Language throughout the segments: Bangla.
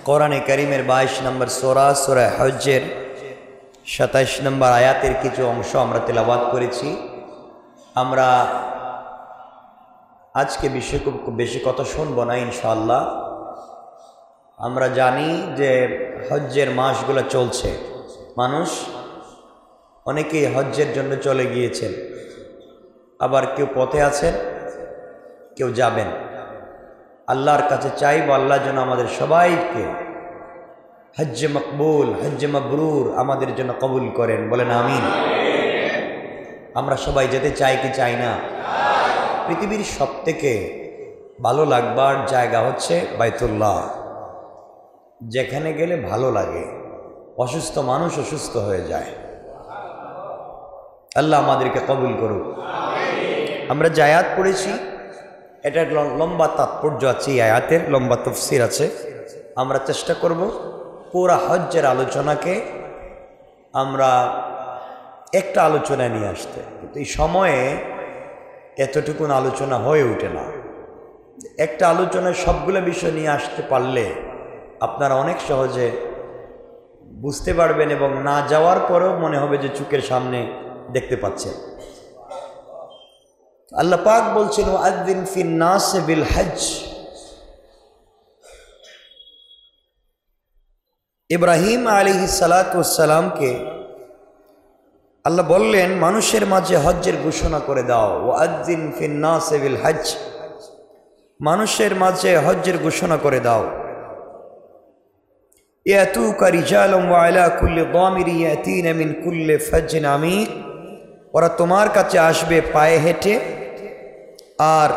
কোরআনে কারীমের 22 নম্বর সূরা সূরা হজ্জের 27 নম্বর আয়াতের কিছু অংশ আমরা তেলাওয়াত করেছি। আমরা আজকে খুব বেশি কথা শুনব না ইনশাআল্লাহ। আমরা জানি যে হজ্জের মাসগুলো চলছে, মানুষ অনেকেই হজ্জের জন্য চলে গিয়েছেন, আবার কেউ পথে আছেন, কেউ যাবেন। আল্লাহর কাছে চাইব আল্লাহ যেন আমাদের সবাইকে হজ্জে মকবুল হজ্জে মাবরুর আমাদের জন্য কবুল করেন, বলেন আমিন। আমরা সবাই যেতে চাই কি চাই না? পৃথিবীর সবথেকে ভালো লাগবার জায়গা হচ্ছে বাইতুল্লাহ, যেখানে গেলে ভালো লাগে, অসুস্থ মানুষ অসুস্থ হয়ে যায়। আল্লাহ আমাদেরকে কবুল করুক। আমরা যে আয়াত পড়েছি এটার লম্বা তাৎপর্য আছে, এই আয়াতের লম্বা তাফসীর আছে। আমরা চেষ্টা করব পুরা হজ্জের আলোচনাকে আমরা একটা আলোচনায় নিয়ে আসতে, কিন্তু এই সময়ে এতটুকুন আলোচনা হয়ে ওঠে না। একটা আলোচনায় সবগুলো বিষয় নিয়ে আসতে পারলে আপনারা অনেক সহজে বুঝতে পারবেন এবং না যাওয়ার পরেও মনে হবে যে চোখের সামনে দেখতে পাচ্ছেন। আল্লাহ পাক বলছেন ওয়াযিন ফিন নাস বিল হজ্জ। ইব্রাহিম আলাইহিস সালাতু ওয়াস সালামকে আল্লাহ বললেন মানুষের মাঝে হজ্জের ঘোষণা করে দাও। ওয়াযিন ফিন নাস বিল হজ্জ, মানুষের মাঝে হজ্জের ঘোষণা করে দাও। ইয়াতুকা রিজালুম ওয়া আলা কুল্লি দামিরি ইয়াতিনা মিন কুল্লি ফাজ্জিন আমিক, ওরা তোমার কাছে আসবে পায়ে হেঁটে, আর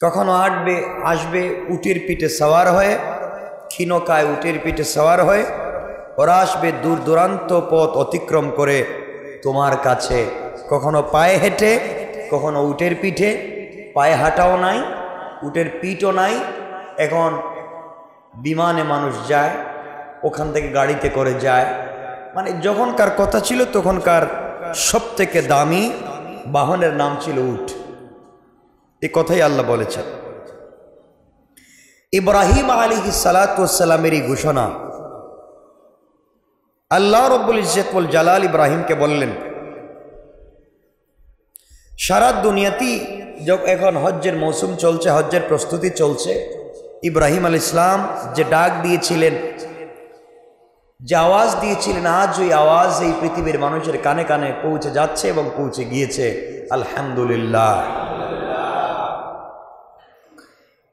কখনো আসবে উটের পিঠে সওয়ার হয়ে, ক্ষীণকায় উটের পিঠে সওয়ার হয়ে। ওরা আসবে দূর দূরান্ত পথ অতিক্রম করে তোমার কাছে, কখনো পায়ে হেঁটে, কখনো উটের পিঠে। পায়ে হাঁটাও নাই, উটের পিঠও নাই। এখন বিমানে মানুষ যায়, ওখান থেকে গাড়িতে করে যায়। মানে যখনকার কথা ছিল তখনকার সবথেকে দামি বাহনের নাম ছিল উট। এই কথাই আল্লাহ বলেছেন। ইব্রাহিম আলাইহিস সালাতু ওয়াস সালামের এই ঘোষণা আল্লাহ রব্বুল ইজ্জত ওয়াল জালাল ইব্রাহিমকে বললেন। সারা দুনিয়াতেই এখন হজ্জের মৌসুম চলছে, হজ্জের প্রস্তুতি চলছে। ইব্রাহিম আলাইহিস সালাম যে ডাক দিয়েছিলেন, যে আওয়াজ দিয়েছিলেন, আজ ওই আওয়াজ এই পৃথিবীর মানুষের কানে কানে পৌঁছে যাচ্ছে এবং পৌঁছে গিয়েছে। আলহামদুলিল্লাহ।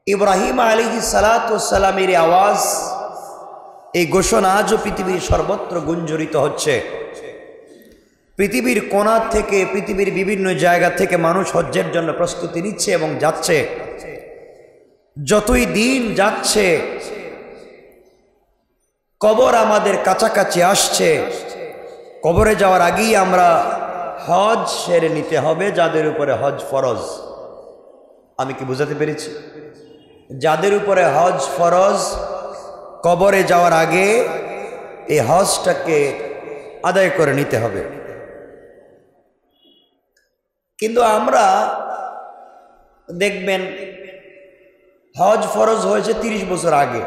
ইব্রাহিম আলাইহিস সালাতু ওয়াস সালামের আওয়াজ, এই ঘোষণা আজও পৃথিবীর সর্বত্র গুঞ্জরিত হচ্ছে। পৃথিবীর কোণা থেকে, পৃথিবীর বিভিন্ন জায়গা থেকে মানুষ হজ্জের জন্য প্রস্তুতি নিচ্ছে এবং যাচ্ছে। যতই দিন যাচ্ছে কবর আমাদের কাছাকাছি আসছে। কবরে যাওয়ার আগেই আমরা হজ সেরে নিতে হবে, যাদের উপরে হজ ফরজ। আমি কি বুঝাতে পেরেছি? যাদের উপরে হজ ফরজ, কবরে যাওয়ার আগে এই হজটাকে আদায় করে নিতে হবে। কিন্তু আমরা দেখবেন হজ ফরজ হয়েছে 30 বছর আগে,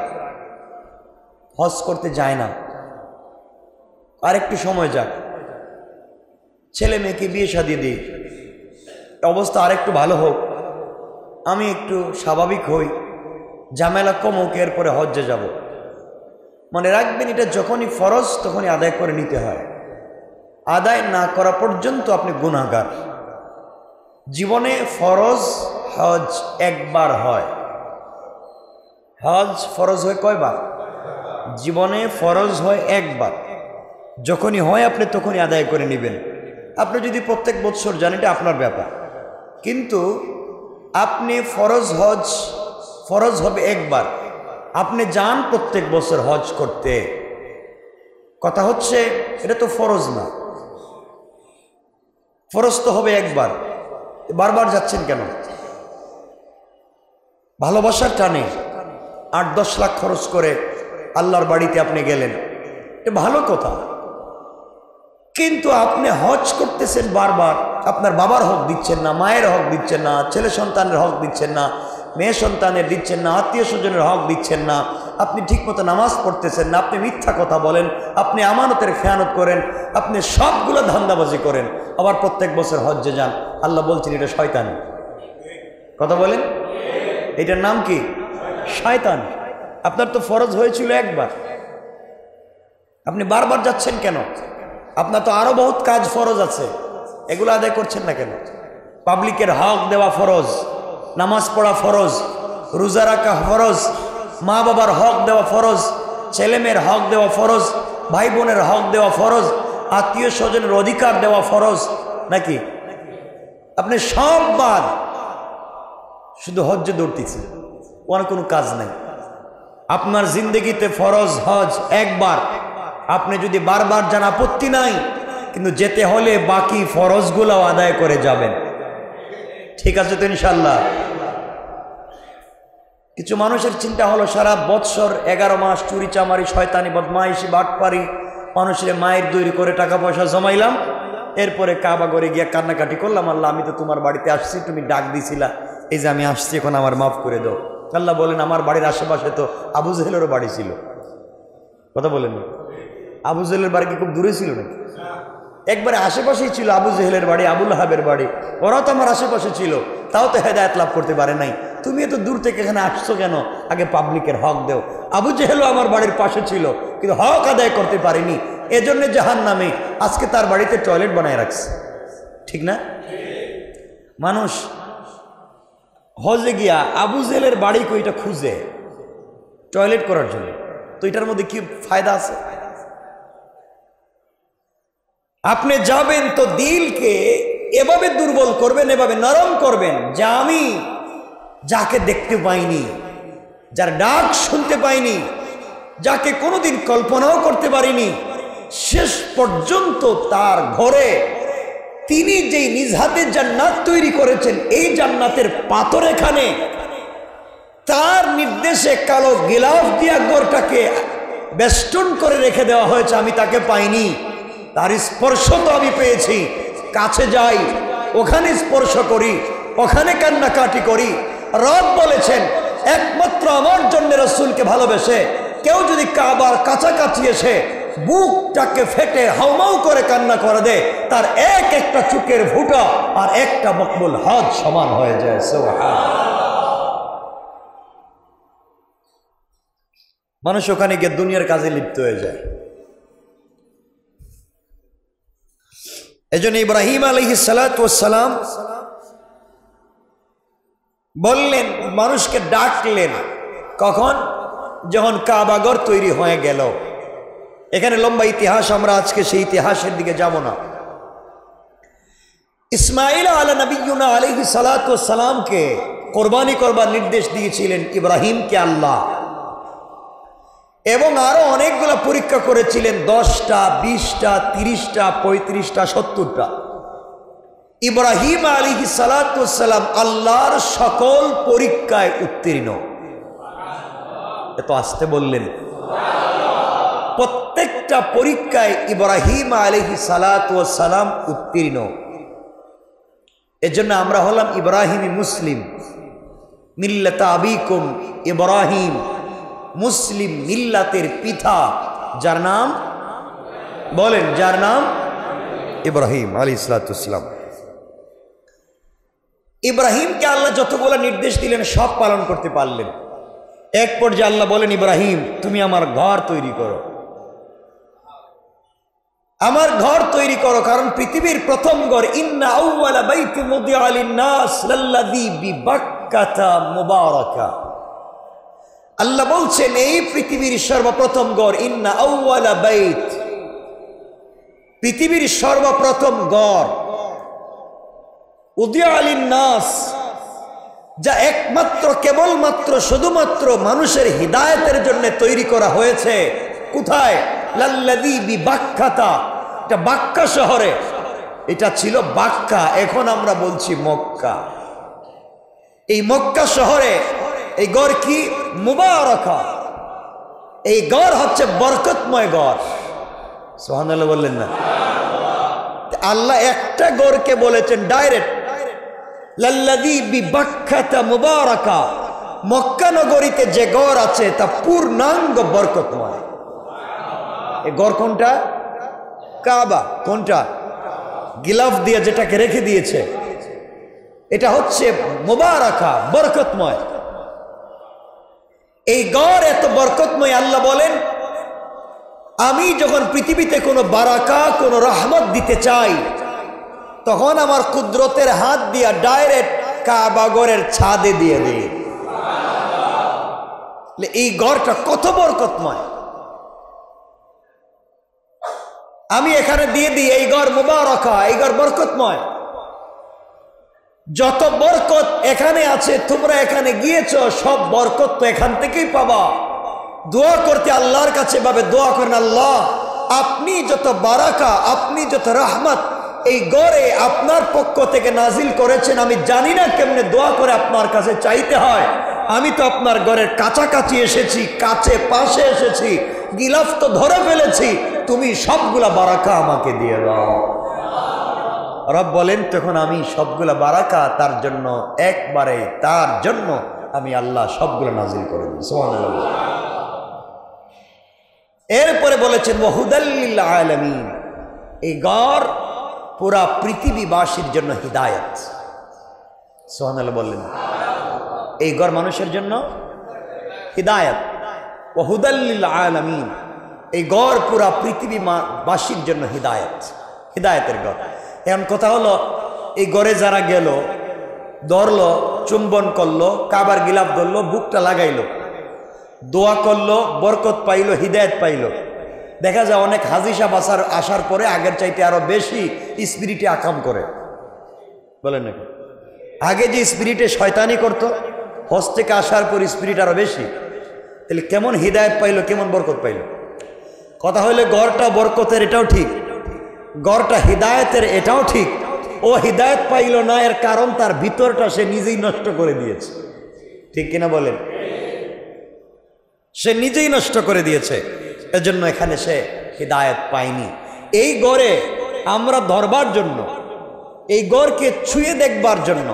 হজ করতে যায় না। আর একটু সময় যাক, ছেলে মেয়েকে বিয়ে শাদী দিই, অবস্থা আরেকটু ভালো হোক, আমি একটু স্বাভাবিক হই, ঝামেলা কম হোক, এরপরে হজ্জে যাব। মনে রাখবেন এটা যখনই ফরজ তখনই আদায় করে নিতে হয়। আদায় না করা পর্যন্ত আপনি গুনাহগার। জীবনে ফরজ হজ একবার হয়। হজ ফরজ হয় কয়বার? জীবনে ফরজ হয় একবার। যখনই হয় আপনি তখনই আদায় করে নেবেন। আপনি যদি প্রত্যেক বছর যান এটা আপনার ব্যাপার, কিন্তু আপনি ফরজ হবে একবার। আপনি যান প্রত্যেক বছর হজ করতে, কথা হচ্ছে এটা তো ফরজ না। ফরজ তো হবে একবার, বারবার যাচ্ছেন কেন? ভালোবাসার টানে 8-10 লাখ খরচ করে আল্লাহর বাড়িতে আপনি গেলেন, এটা ভালো কথা। কিন্তু আপনি হজ করতেছেন বারবার, আপনার বাবার হক দিচ্ছেন না, মায়ের হক দিচ্ছেন না, ছেলে সন্তানের হক দিচ্ছেন না, মেয়ে সন্তানের দিচ্ছেন না, আত্মীয় স্বজনের হক দিচ্ছেন না, আপনি ঠিকমতো নামাজ পড়তেছেন না, আপনি মিথ্যা কথা বলেন, আপনি আমানতের খেয়ানত করেন, আপনি সবগুলো ধান্দাবাজি করেন, আবার প্রত্যেক বছর হজ্জে যান, আল্লাহ বলছেন এটা শয়তানি। কথা বলেন, এটার নাম কি? শয়তান। আপনার তো ফরজ হয়েছিল একবার, আপনি বারবার যাচ্ছেন কেন? আপনার তো আরো বহুত কাজ ফরজ আছে, এগুলো আদায় করছেন না কেন? পাবলিকের হক দেওয়া ফরজ, নামাজ পড়া ফরজ, রোজা রাখা ফরজ, মা বাবার হক দেওয়া ফরজ, ছেলেমেয়ের হক দেওয়া ফরজ, ভাই বোনের হক দেওয়া ফরজ, আত্মীয় স্বজনের অধিকার দেওয়া ফরজ নাকি? আপনি সব বাদ, শুধু হজ্জে দৌড়তেছেন, ওর কোনো কাজ নাই। আপনার জিন্দগিতে ফরজ হজ একবার, আপনি যদি বারবার যান আপত্তি নাই, কিন্তু যেতে হলে বাকি ফরজগুলো আদায় করে যাবেন। ঠিক আছে তো ইনশাল্লাহ? কিছু মানুষের চিন্তা হলো সারা বৎসর 11 মাস চুরি চামারি শয়তানি বদমাইশি বাটপারি মানুষের মায়ের দৈরি করে টাকা পয়সা জমাইলাম, এরপরে কাবা ঘরে গিয়ে কান্নাকাটি করলাম, আল্লাহ আমি তো তোমার বাড়িতে আসছি, তুমি ডাক দিছিলা, এই যে আমি আসছি, এখন আমার মাফ করে দাও। আল্লাহ বলেন আমার বাড়ির আশেপাশে তো আবু জেহেলেরও বাড়ি ছিল। কথা বলেন, আবু জেহেলের বাড়ি কি খুব দূরে ছিল নাকি? একবারে আশেপাশেই ছিল আবু জেহেলের বাড়ি, আবুল হাবের বাড়ি, ওরাও তো আমার আশেপাশে ছিল, তাও তো হেদায়েত লাভ করতে পারে নাই। তুমি এত দূর থেকে এখানে আসছো কেন? আগে পাবলিকের হক দেও। আবু জেহেলও আমার বাড়ির পাশে ছিল, কিন্তু হক আদায় করতে পারেনি, এজন্য জাহান্নামে আজকে তার বাড়িতে টয়লেট বানায় রাখছে। ঠিক না? মানুষ হজে গিয়া আবু জেহেলের বাড়ি কইটা খুঁজে টয়লেট করার জন্য, তো এটার মধ্যে কি ফায়দা আছে? আপনি যাবেন তো দিলকে এভাবে দুর্বল করবেন, এভাবে নরম করবেন, যে আমি যাকে দেখতে পাইনি, যার ডাক শুনতে পাইনি, যাকে কোনোদিন কল্পনাও করতে পারিনি, শেষ পর্যন্ত তার ঘরে তিনি যেই নিজ হাতে জান্নাত তৈরি করেছেন, এই জান্নাতের পাথর এখানে তার নির্দেশে কালো গিলাফ দিয়া ঘরটাকে বেষ্টন করে রেখে দেওয়া হয়েছে, আমি তাকে পাইনি, তার স্পর্শ তো আমি পেয়েছি। কাছে যাই, ওখানে স্পর্শ করি, ওখানে কান্নাকাটি করি। রব বলেছেন একমাত্র আমার জন্য রাসূলকে ভালোবেসে কেউ যদি কাবার কাছাকাছি এসে বুকটাকে ফেটে হাউমাউ করে কান্না করে দেয়, তার এক একটা চোখের ফুটা আর একটা মকবুল হজ সমান হয়ে যায়। মানুষ ওখানে গিয়ে দুনিয়ার কাজে লিপ্ত হয়ে যায়। এজন্য ইব্রাহিম আলাইহিস সালাতু ওয়াস সালাম বললেন, মানুষকে ডাকলেন কখন? যখন কাবাঘর তৈরি হয়ে গেল। এখানে লম্বা ইতিহাস, আমরা আজকে সেই ইতিহাসের দিকে যাব না। ইসমাঈল আলা নবিয়্যুনা আলাইহিস সালাতু ওয়াস সালামকে কোরবানি করবার নির্দেশ দিয়েছিলেন ইব্রাহিমকে আল্লাহ, এবং আরো অনেকগুলো পরীক্ষা করেছিলেন, 10টা, 20টা, 30টা, 35টা, 70টা। ইব্রাহিম আলাইহিস সালাতু ওয়াস সালাম আল্লাহর সকল পরীক্ষায় উত্তীর্ণ। এত আসতে বললেন? প্রত্যেকটা পরীক্ষায় ইব্রাহিম আলাইহিস সালাতু ওয়াস সালাম উত্তীর্ণ। এজন্য আমরা হলাম ইব্রাহিমি মুসলিম, মিল্লাতা আবিকুম ইব্রাহিম, মুসলিম মিল্লাতের পিতা, যার নাম বলেন, যার নাম ইব্রাহিম আলাইহিস সালাতু ওয়াস সালাম। ইব্রাহিমকে আল্লাহ যতগুলো নির্দেশ দিলেন সব পালন করতে পারলেন। এক পর্যায়ে আল্লাহ বলেন, ইব্রাহিম তুমি আমার ঘর তৈরি করো, আমার ঘর তৈরি করো, কারণ পৃথিবীর প্রথম ঘর, ইন্না আউওয়ালা বাইতিন মুদিআ লিন-নাস লাল্লাযী বিবাক্কাতা মুবারাকা। আল্লাহ বলছেন এই পৃথিবীর সর্বপ্রথম ঘর, ইন্না আউওয়ালা বাইত, পৃথিবীর সর্বপ্রথম ঘর, উদিআ লিন-নাস, যা একমাত্র কেবলমাত্র শুধুমাত্র মানুষের হিদায়াতের জন্য তৈরি করা হয়েছে। কোথায়? লাল্লাযী বিবাক্কাতা, এটা বাক্কা শহরে। এটা ছিল বাক্কা, এখন আমরা বলছি মক্কা। এই মক্কা শহরে এই গড় কি? মুবারাকা। এই গড় হচ্ছে বরকতময় গড়। সুবহানাল্লাহ বললেন না? আল্লাহ একটা গড়কে বলেছেন ডাইরেক্ট, লাল্লাযী বিবাক্কাতা মুবারাকা, মক্কা নগরীতে যে গড় আছে তা পূর্ণাঙ্গ বরকতময়। এই গড় কোনটা? কাবা। কোনটা? গিলাফ দিয়ে যেটাকে রেখে দিয়েছে, এটা হচ্ছে মুবারাকা, বরকতময়। এই গড় এত বরকতময়, আল্লাহ বলেন আমি যখন পৃথিবীতে কোনো বারাকা, কোনো রহমত দিতে চাই, তখন আমার কুদরতের হাত দিয়া ডাইরেক্ট কাবা গড়ের ছাদে দিয়ে দিই। এই গড়টা কত বরকতময়, আমি এখানে দিয়ে দিই। এই গড় মুবারাকা, এই গড় বরকতময়। যত বরকত এখানে আছে, তোমরা এখানে গিয়েছ, সব বরকত তো এখান থেকেই পাবা। দোয়া করতে আল্লাহর কাছে ভাবে দোয়া করেন, আল্লাহ আপনি যত বারাকা, আপনি যত রহমত এই গড়ে আপনার পক্ষ থেকে নাজিল করেছেন, আমি জানি না কেমনে দোয়া করে আপনার কাছে চাইতে হয়। আমি তো আপনার ঘরের কাছাকাছি এসেছি, কাছে পাশে এসেছি, গিলাফ তো ধরে ফেলেছি, তুমি সবগুলা বারাকা আমাকে দিয়ে দাও। রব বলেন তখন আমি সবগুলা বারাকা তার জন্য, একবারে তার জন্য আমি আল্লাহ সবগুলো নাজিল করে দিই। সুবহানাল্লাহ। এরপরে বলেছেন ওয়াহুদাল লিল আলামিন, এই গড় পুরা পৃথিবীবাসীর জন্য হিদায়াত। সুবহানাল্লাহ বললেন, এই গড় মানুষের জন্য হিদায়াত। ওয়াহুদাল লিল আলামিন, এই গড় পুরা পৃথিবীবাসীর জন্য হিদায়াত, হিদায়াতের গড়। এখন কথা হলো, এই গড়ে যারা গেল, ধরলো, চুম্বন করলো, কাবার গিলাফ ধরলো, বুকটা লাগাইলো, দোয়া করলো, বরকত পাইলো, হিদায়াত পাইলো। দেখা যায় অনেক হাজি সাহেব আসার পরে আগের চাইতে আরো বেশি স্পিরিটে আকাম করে, বলেন নাকি? আগে যে স্পিরিটে শয়তানি করতো, হজ থেকে আসার পর স্পিরিট আরো বেশি। তাহলে কেমন হিদায়াত পাইলো, কেমন বরকত পাইলো? কথা হইলে গড়টা বরকতের, এটাও ঠিক, গড়টা হিদায়াতের, এটাও ঠিক। ও হিদায়াত পাইল না, এর কারণ তার ভিতরটা সে নিজেই নষ্ট করে দিয়েছে। ঠিক কিনা বলেন? সে নিজেই নষ্ট করে দিয়েছে, এজন্য এখানে সে হিদায়াত পায়নি। এই গড়ে আমরা ধরবার জন্য, এই গড়কে ছুঁয়ে দেখবার জন্য,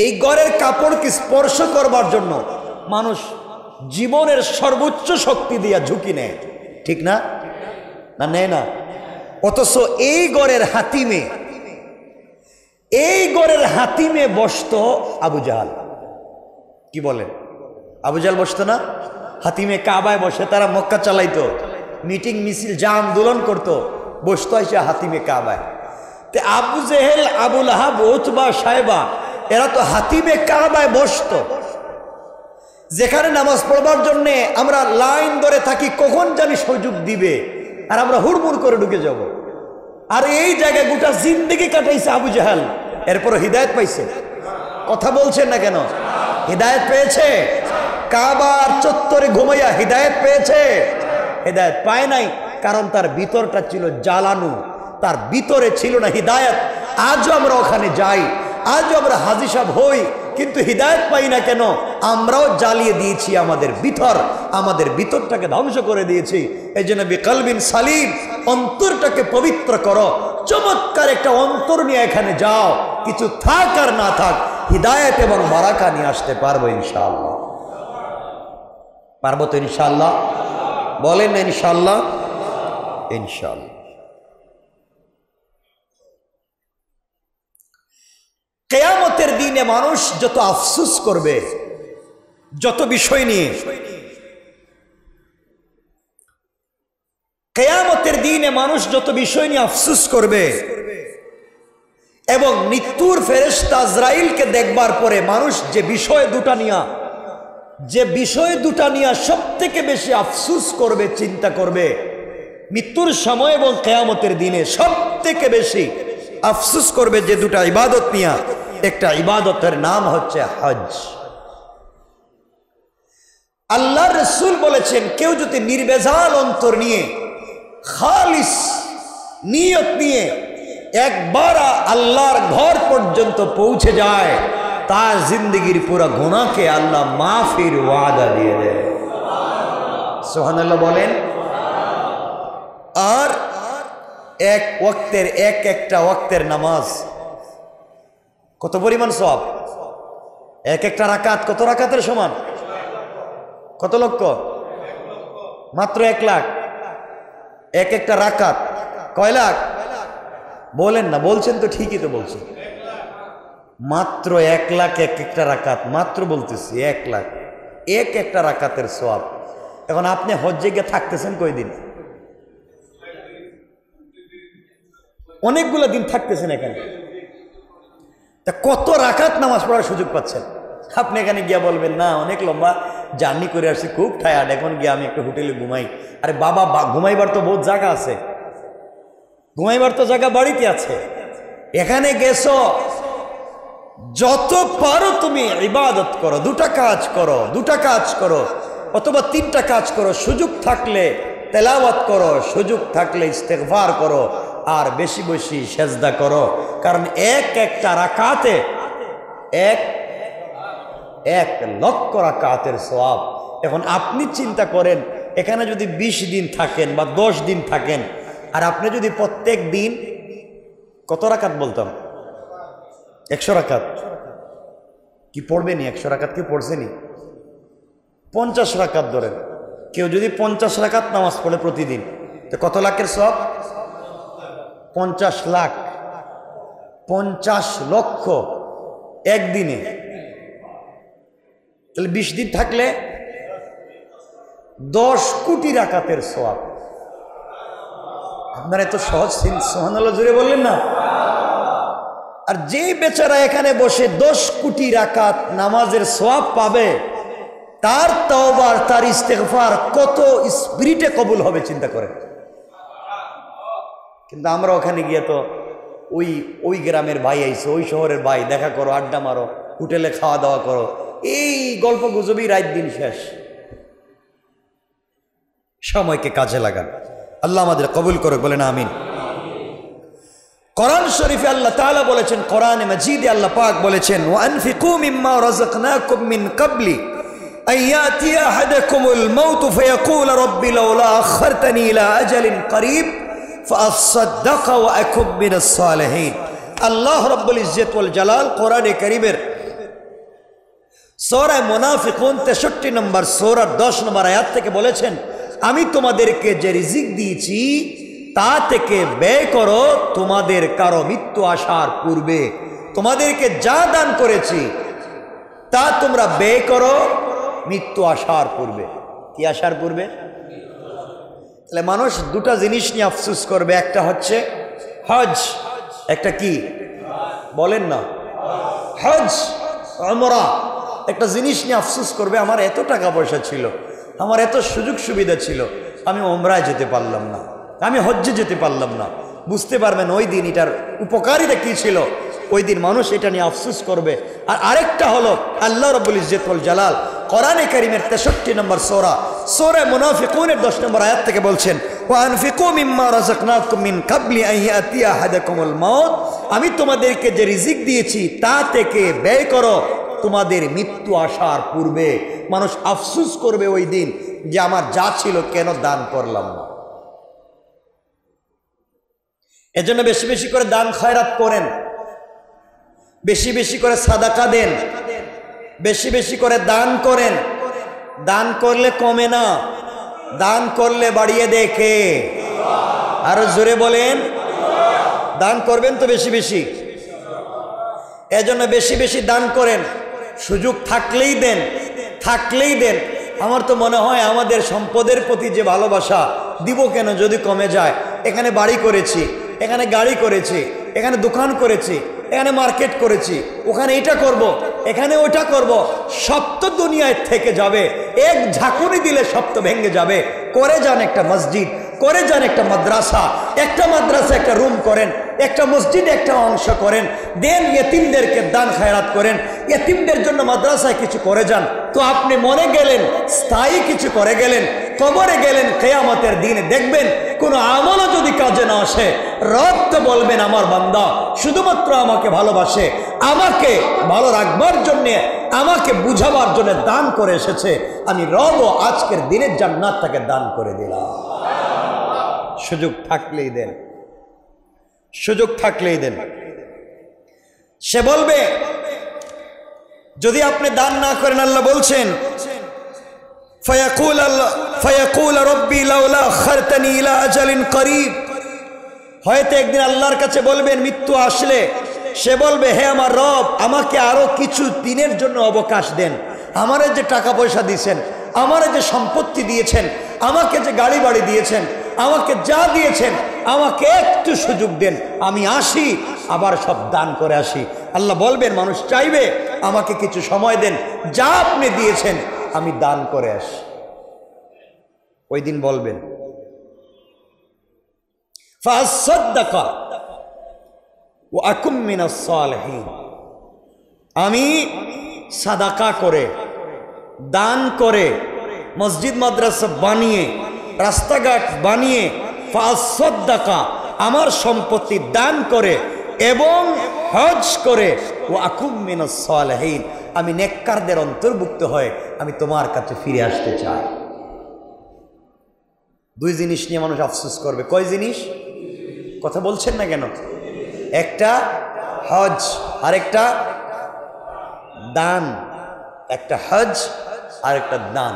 এই গড়ের কাপড়কে স্পর্শ করবার জন্য মানুষ জীবনের সর্বোচ্চ শক্তি দিয়া ঝুঁকি নেয়, ঠিক না? না নেয় না? অথচ এই গড়ের হাতিমে, এই গড়ের হাতিমে বসত আবু জাহাল। কি বলেন? আবু জাহাল বসতো না? হাতিমে কাবায় বসে তারা মক্কা চালাইতো, মিটিং মিছিল যা আন্দোলন করতো, বসতো এসে হাতিমে কাবায়। তে আবু জেহেল, আবু লাহাব, উতবা, সাইবা এরা তো হাতিমে কাবায় বসতো, যেখানে নামাজ পড়বার জন্যে আমরা লাইন ধরে থাকি, কখন জানি সুযোগ দিবে আর আমরা হুড়মুড় করে ঢুকে যাব। আর এই জায়গায় গোটা জিন্দেগি কাটাইছে আবু জাহাল, এরপর হিদায়াত পাইছে। কথা বলছেন না কেন? হিদায়াত পেয়েছে? কাবার চত্বরে ঘুমাইয়া হিদায়াত পেয়েছে? হিদায়াত পায় নাই, কারণ তার ভিতরটা ছিল জ্বালানো, তার ভিতরে ছিল না হিদায়াত। আজও আমরা ওখানে যাই, আজও আমরা হাজি সাহেব হই, কিন্তু হিদায়াত পাই না কেন? আমরাও জ্বালিয়ে দিয়েছি আমাদের ভিতর, আমাদের ভিতরটাকে ধ্বংস করে দিয়েছি। এই জন্য বিকলবিন সালিম, অন্তরটাকে পবিত্র করো। চমৎকার একটা অন্তর নিয়ে এখানে যাও, কিছু থাক আর না থাক, হিদায়াত এবং বারাকা নিয়ে আসতে পারবো ইনশাআল্লাহ। পারবো তো ইনশাআল্লাহ? বলেন না ইনশাআল্লাহ? ইনশাআল্লাহ। কিয়ামতের দিনে মানুষ যত আফসোস করবে, যত বিষয় নিয়ে, কিয়ামতের দিনে মানুষ যত বিষয় নিয়ে আফসোস করবে, এবং মৃত্যুর ফেরেশতা আজরাইলকে দেখবার পরে মানুষ যে বিষয় দুটা নিয়ে সব থেকে বেশি আফসোস করবে, চিন্তা করবে, মৃত্যুর সময় এবং কিয়ামতের দিনে সব থেকে বেশি আফসোস করবে যে দুটা ইবাদত নিয়ে। একটা ইবাদতের নাম হচ্ছে হজ। আল্লাহর রাসূল বলেছেন, কেউ যদি নির্বেজাল অন্তর নিয়ে, খালিস নিয়ত নিয়ে একবার আল্লাহর ঘর পর্যন্ত পৌঁছে যায়, তার জিন্দগির পুরো গুনাহকে আল্লাহ মাফির ওয়াদা দিয়ে দেয়। সুবহানাল্লাহ বলেন। আর একটা ওয়াক্তের নামাজ কত পরিমাণ সওয়াব? এক একটা রাকাত কত রাকাতের সমান? কত লক্ষ? মাত্র 1 লাখ। এক একটা রাকাত কয় লাখ? বলেন না, বলছেন তো, ঠিকই তো বলছেন। মাত্র 1 লাখ এক একটা রাকাত, মাত্র বলতেছি 1 লাখ এক একটা রাকাতের সওয়াব। এখন আপনি হজ্জে গিয়ে থাকতেছেন কয়দিন? অনেকগুলো দিন থাকতেছেন এখানে, তা কত রাকাত নামাজ পড়ার সুযোগ পাচ্ছেন? আপনি এখানে গিয়া বলবেন না অনেক লম্বা জার্নি করে আসছি, খুব টায়ার্ড, এখন গিয়ে আমি একটু হোটেলে ঘুমাই। আরে বাবা, ঘুমাইবার তো বহুত জায়গা আছে, ঘুমাইবার তো জায়গা বাড়িতে আছে। এখানে গেছো, যত পারো তুমি ইবাদত করো, 2টা কাজ করো, 2টা কাজ করো অথবা 3টা কাজ করো। সুযোগ থাকলে তেলাওয়াত করো, সুযোগ থাকলে ইস্তেগফার করো, আর বেশি বেশি সেজদা করো। কারণ এক একটা রাকাতে 1 লক্ষ রাকাতের সওয়াব। এখন আপনি চিন্তা করেন, এখানে যদি 20 দিন থাকেন বা 10 দিন থাকেন, আর আপনি যদি প্রত্যেক দিন কত রাকাত বলতাম? 100 রাকাত কি পড়বেনি? 100 রাকাত কি পড়ছেনি? 50 রাকাত ধরেন। কেউ যদি 50 রাকাত নামাজ পড়ে প্রতিদিন, তো কত লাখের সওয়াব? 50 লাখ, 50 লক্ষ একদিনে। তাহলে 20 দিন থাকলে 10 কোটি রাকাতের সওয়াব। আপনারা এত সহজ সুবহানাল্লাহ জুড়ে বললেন না? আর যে বেচারা এখানে বসে 10 কোটি রাকাত নামাজের সওয়াব পাবে, তার তওবা, তার ইস্তেগফার কত স্পিরিটে কবুল হবে চিন্তা করেন। কিন্তু আমরা ওখানে গিয়ে তো ওই গ্রামের ভাই আইছে, ওই শহরের ভাই, দেখা করো, আড্ডা মারো, হোটেলে খাওয়া দাওয়া করো, এই গল্প গুজবই রাত দিন শেষ। সময়কে কাজে লাগান। আল্লাহ আমাদের কবুল করে, বলেন আমিন। কোরআন শরীফে আল্লাহ তাআলা বলেছেন, কোরআনে মাজিদে আল্লাহ পাক বলেছেন, ওয়ানফিকু মিম্মা রাযাকনাকুম মিন ক্বাবলি আন ইয়াতিয়া আহাদাকুমুল মাউত ফায়াকুল রাব্বি লাউলা আখারতানি ইলা আজালিন করিব ফাআসাদদাক ওয়া আকুম মিনাস সালিহিন। আল্লাহ রাব্বুল ইজ্জত ওয়াল জালাল কোরআনে কারীমের সূরা মুনাফিকুন 63 নম্বর সূরার 10 নম্বর আয়াত থেকে বলেছেন, আমি তোমাদেরকে যে রিজিক দিয়েছি তা থেকে ব্যয় করো তোমাদের কারো মৃত্যু আসার পূর্বে। তোমাদেরকে যা দান করেছি তা তোমরা ব্যয় করো মৃত্যু আসার পূর্বে। কি আসার পূর্বে? তাহলে মানুষ 2টা জিনিস নিয়ে আফসোস করবে, একটা হচ্ছে হজ, একটা কি বলেন না? হজ, উমরা। একটা জিনিস নিয়ে আফসোস করবে, আমার এত টাকা পয়সা ছিল, আমার এত সুযোগ সুবিধা ছিল, আমি উমরায় যেতে পারলাম না, আমি হজ্জে যেতে পারলাম না। বুঝতে পারবেন ওই দিন এটার উপকারিতা কি ছিল, ওই দিন মানুষ এটা নিয়ে আফসোস করবে। আর আরেকটা হলো আল্লাহ রাব্বুল ইজ্জত ওয়াল জালাল কোরআনে কারীমের 63 নম্বর সূরা মুনাফিকুনের 10 নম্বর আয়াত থেকে বলছেন, ওয়ানফিকু মিম্মা রাযাকনাকুম মিন ক্বাবলি আন ইয়াতিয়া আহাদাকুমুল মাউত। আমি তোমাদেরকে যে রিজিক দিয়েছি তা থেকে ব্যয় করো তোমাদের মৃত্যু আসার পূর্বে। মানুষ আফসোস করবে ওই দিন যে আমার যা ছিল কেন দান করলাম না। এজন্য বেশি বেশি করে দান খয়রাত করেন, বেশি বেশি করে সাদাকা দেন, বেশি বেশি করে দান করেন। দান করলে কমে না, দান করলে বাড়িয়ে দেখে। আরো জোরে বলেন, দান করবেন তো বেশি বেশি। এজন্য বেশি বেশি দান করেন, সুযোগ থাকলেই দেন, থাকলেই দেন। আমার তো মনে হয় আমাদের সম্পদের প্রতি যে ভালোবাসা, দিব কেন যদি কমে যায়। এখানে বাড়ি করেছি, এখানে গাড়ি করেছি, এখানে দোকান করেছি, এখানে মার্কেট করেছি, ওখানে এটা করব, এখানে ওটা করব, সব তো দুনিয়ায় থেকে যাবে। এক ঝাঁকুনি দিলে সব তো ভেঙে যাবে। করে যান একটা মসজিদ, করে যান একটা মাদ্রাসা, একটা মাদ্রাসা একটা রুম করেন, একটা মসজিদে একটা অংশ করেন, দেন ইয়েতিমদেরকে দান খায়রাত করেন, ইয়েতিমদের জন্য মাদ্রাসায় কিছু করে যান। তো আপনি মরে গেলেন, স্থায়ী কিছু করে গেলেন, কবরে গেলেন, কিয়ামতের দিনে দেখবেন কোনো আমলও যদি কাজে না আসে, রব তো বলবেন আমার বান্দা শুধুমাত্র আমাকে ভালোবাসে, আমাকে ভালো রাখবার জন্যে, আমাকে বুঝাবার জন্য দান করে এসেছে, আমি রবও আজকের দিনের জান্নাত তাকে দান করে দিলাম। সুযোগ থাকলেই দেন, সুযোগ থাকলেই দেন। সে বলবে যদি আপনি দান না করেন, আল্লাহ বলছেন ফায়াকুল রব্বি লাউলা আখারতানি ইলা আজালিন করিব, হয়তো একদিন আল্লাহর কাছে বলবেন মৃত্যু আসলে, সে বলবে হে আমার রব, আমাকে আরো কিছু দিনের জন্য অবকাশ দেন, আমারে যে টাকা পয়সা দিয়েছেন, আমারে যে সম্পত্তি দিয়েছেন, আমাকে যে গাড়ি বাড়ি দিয়েছেন, আমাকে যা দিয়েছেন, আমাকে একটু সুযোগ দেন, আমি আসি আবার সব দান করে আসি। আল্লাহ বলবেন, মানুষ চাইবে আমাকে কিছু সময় দেন, যা আপনি দিয়েছেন আমি দান করে আসি। ওই দিন বলবেন ফাসাদদাকা ওয়া আকুম মিনাস সালিহিন, আমি সাদাকা করে, দান করে, মসজিদ মাদ্রাসা বানিয়ে, রাস্তাঘাট বানিয়ে, ফাসাদদাকা আমার সম্পত্তি দান করে এবং হজ করে, ও আকুম মিনাস সালিহিন আমি নেককারদের অন্তর্ভুক্ত হয়ে আমি তোমার কাছে ফিরে আসতে চাই। দুই জিনিস নিয়ে মানুষ আফসোস করবে। কয় জিনিস? কথা বলছেন না কেন? একটা হজ আর একটা দান। একটা হজ আর একটা দান।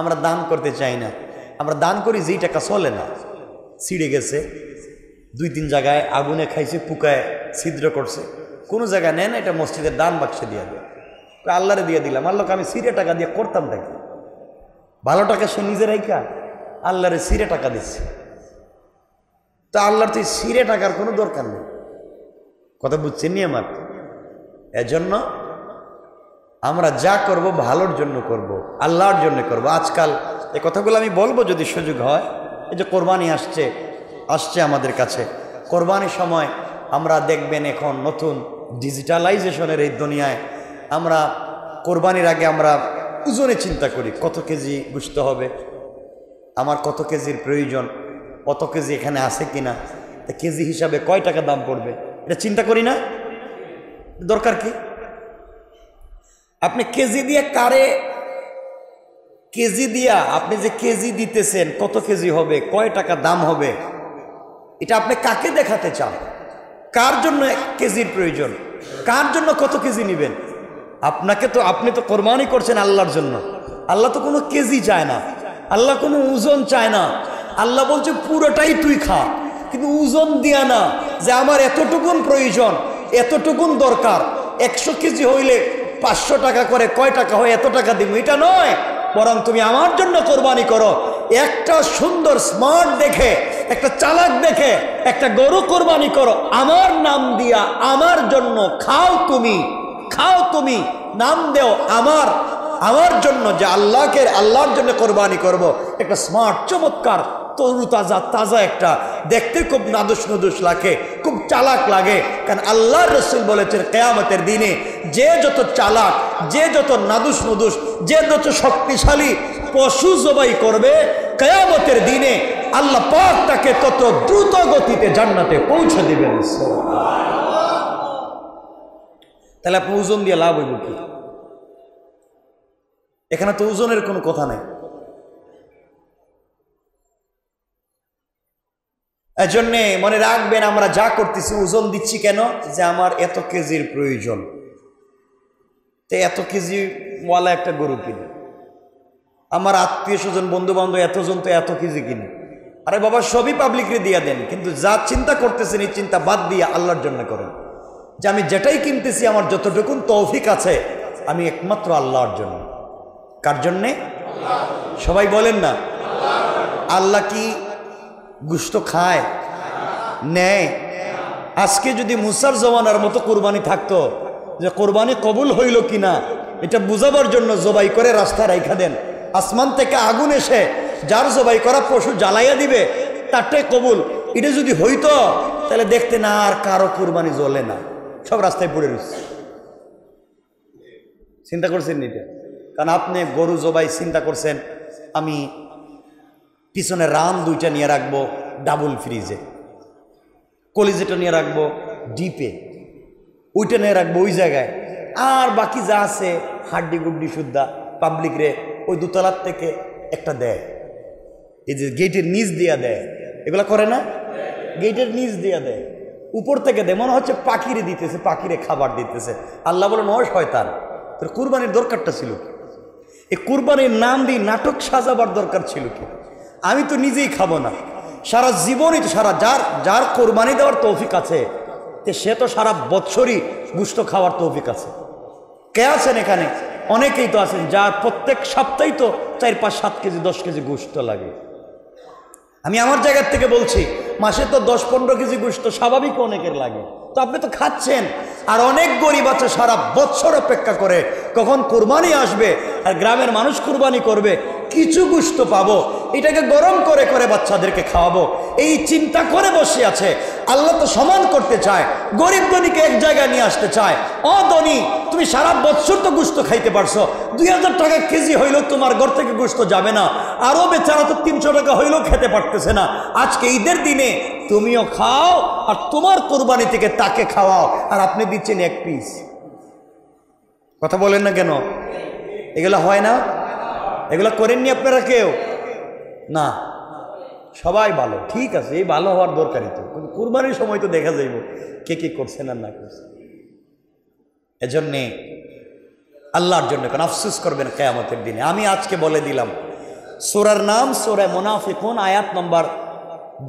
আমরা দান করতে চাই না, আমরা দান করি যেই টাকা চলে না, ছিঁড়ে গেছে, 2-3 জায়গায় আগুনে খাইছে, পুকায় ছিদ্র করছে, কোনো জায়গায় নেন, এটা মসজিদের দান বাক্সে দিয়ে দেয়, আল্লাহরে দিয়ে দিলাম। আল্লাহকে আমি ছিঁড়ে টাকা দিয়ে করতাম নাকি? ভালো টাকা সে নিজে রাইখা আল্লাহরে ছিঁড়ে টাকা দিচ্ছে। তো আল্লাহর তো ছিঁড়ে টাকার কোনো দরকার নেই। কথা বুঝছেন নি আমার? এজন্য আমরা যা করব ভালোর জন্য করব, আল্লাহর জন্য করব। আজকাল এই কথাগুলো আমি বলবো যদি সুযোগ হয়। এই যে কোরবানি আসছে আমাদের কাছে, কোরবানির সময় আমরা দেখবেন এখন নতুন ডিজিটালাইজেশনের এই দুনিয়ায় আমরা কোরবানির আগে আমরা ওজনে চিন্তা করি, কত কেজি গোশত হবে, আমার কত কেজির প্রয়োজন, কত কেজি এখানে আছে কিনা, কেজি হিসাবে কয় টাকা দাম পড়বে, এটা চিন্তা করি না? দরকার কি? আপনি কেজি দিয়ে কারে কেজি দিয়া আপনি যে কেজি দিতেছেন, কত কেজি হবে, কয় টাকা দাম হবে, এটা আপনি কাকে দেখাতে চান? কার জন্য কেজির প্রয়োজন, কার জন্য কত কেজি নেবেন? আপনি তো কোরবানি করছেন আল্লাহর জন্য। আল্লাহ তো কোনো কেজি চায় না, আল্লাহ কোনো ওজন চায় না। আল্লাহ বলছে পুরোটাই তুই খা, কিন্তু ওজন দিয়া না যে আমার এতটুকুন প্রয়োজন, এতটুকুন দরকার, 100 কেজি হইলে 500 টাকা করে, কয় টাকা হয় এত টাকা দিব, এটা নয়। বরং তুমি আমার জন্য কোরবানি করো। একটা সুন্দর স্মার্ট দেখে, একটা চালাক দেখে একটা গরু কোরবানি করো আমার নাম দিয়া, আমার জন্য খাও তুমি, নাম দেও আমার জন্য, যে আল্লাহর জন্য কোরবানি করব। একটা স্মার্ট চমৎকার তরু তাজা একটা, দেখতে খুব নাদুস লাগে, খুব চালাক লাগে। কারণ আল্লাহর রাসূল বলেছেন কিয়ামতের দিনে যে যত চালাক, যে যত নাদুস, যে যত শক্তিশালী পশু জবাই করবে, কিয়ামতের দিনে আল্লাহ পাক তাকে তত দ্রুত গতিতে জান্নাতে পৌঁছে দিবেন। তাহলে আপনি ওজন দিয়ে লাভ হইব কি? এখানে তো ওজনের কোনো কথা নাই। এজন্যে মনে রাখবেন, আমরা যা করতেছি ওজন দিচ্ছি কেন? যে আমার এত কেজির প্রয়োজন, তো এত কেজি ওয়ালা একটা গরু কিনে, আমার আত্মীয় স্বজন বন্ধু বান্ধব এতজন তো এত কেজি কিনে। আরে বাবা, সবই পাবলিকরে দিয়ে দেন, কিন্তু যা চিন্তা করতেছেন এই চিন্তা বাদ দিয়ে আল্লাহর জন্য করেন। যে আমি যেটাই কিনতেছি আমার যতটুকুন তৌফিক আছে আমি একমাত্র আল্লাহর জন্য। কার জন্যে? সবাই বলেন না। আল্লাহ কি গোশত খায়? নেয়? আজকে যদি মুসার জমানার মতো কোরবানি থাকতো, যে কোরবানি কবুল হইল কিনা এটা বুঝাবার জন্য জবাই করে রাস্তায় রাইখা দেন, আসমান থেকে আগুন এসে যার জবাই করা পশু জ্বালাইয়া দিবে তারটাই কবুল, এটা যদি হইতো তাহলে দেখতে না আর কারো কোরবানি জ্বলে না, সব রাস্তায় পড়ে রয়েছে। চিন্তা করছেন এটা? কারণ আপনি গরু জবাই চিন্তা করছেন আমি পিছনে রান 2টা নিয়ে রাখবো ডাবল ফ্রিজে, কলিজাটা নিয়ে রাখবো ডিপে, ওইটা নিয়ে রাখবো ওই জায়গায়, আর বাকি যা আছে হাড্ডি গুড্ডি সুদ্ধা পাবলিক রে ওই 2 তলার থেকে একটা দেয়, এই যে গেটের নিচ দিয়া দেয়, এগুলা করে না? গেটের নিচ দিয়া দেয়, উপর থেকে দেয়, মনে হচ্ছে পাখিরে দিতেছে, পাখিরে খাবার দিতেছে। আল্লাহ বলেন ও শয়তান, তোর কুরবানির দরকারটা ছিল কি? এই কুরবানির নাম দিয়ে নাটক সাজাবার দরকার ছিল কি? আমি তো নিজেই খাবো না, সারা জীবনই তো যার কোরবানি দেওয়ার তৌফিক আছে সে তো সারা বছরই গোশত খাওয়ার তৌফিক আছে। কে আছেন এখানে? অনেকেই তো আছেন যার প্রত্যেক সপ্তাহেই তো 4, 5, 7 কেজি 10 কেজি গোশত লাগে। আমি আমার জায়গার থেকে বলছি, মাসে তো 10-15 কেজি গোশত স্বাভাবিক অনেকের লাগে, তো আপনি তো খাচ্ছেন। আর অনেক গরিব আছে সারা বছর অপেক্ষা করে কখন কুরবানি আসবে আর গ্রামের মানুষ কুরবানি করবে, কিছু গোশত পাবো, এটাকে গরম করে করে বাচ্চাদেরকে খাওয়াবো, এই চিন্তা করে বসে আছে। আল্লাহ তো সমান করতে চায়, গরিব ধনীকে এক জায়গায় নিয়ে আসতে চায়। ধনী, তুমি সারা বছর তো গোশত খাইতে পারছো, 2000 টাকা কেজি হইলেও তোমার ঘর থেকে গোশত যাবে না। আরো বেচারা তো 300 টাকা হইলেও খেতে পারতেছে না। আজকে ঈদের দিনে তুমিও খাও আর তোমার কোরবানি থেকে তাকে খাওয়াও, আর আপনি দিচ্ছেন 1 পিস। কথা বলেন না কেন? এগুলো হয় না? এগুলো করেননি আপনারা কেউ? না, সবাই ভালো, ঠিক আছে, এই ভালো হওয়ার দরকারই তো, কিন্তু কুরবানির সময় তো দেখা যাইব কে কি করছেন আর না করছেন। এজন্যে আল্লাহর জন্য কোন আফসোস করবেন কিয়ামতের দিনে। আমি আজকে বলে দিলাম, সূরার নাম সূরা মুনাফিকুন, আয়াত নম্বর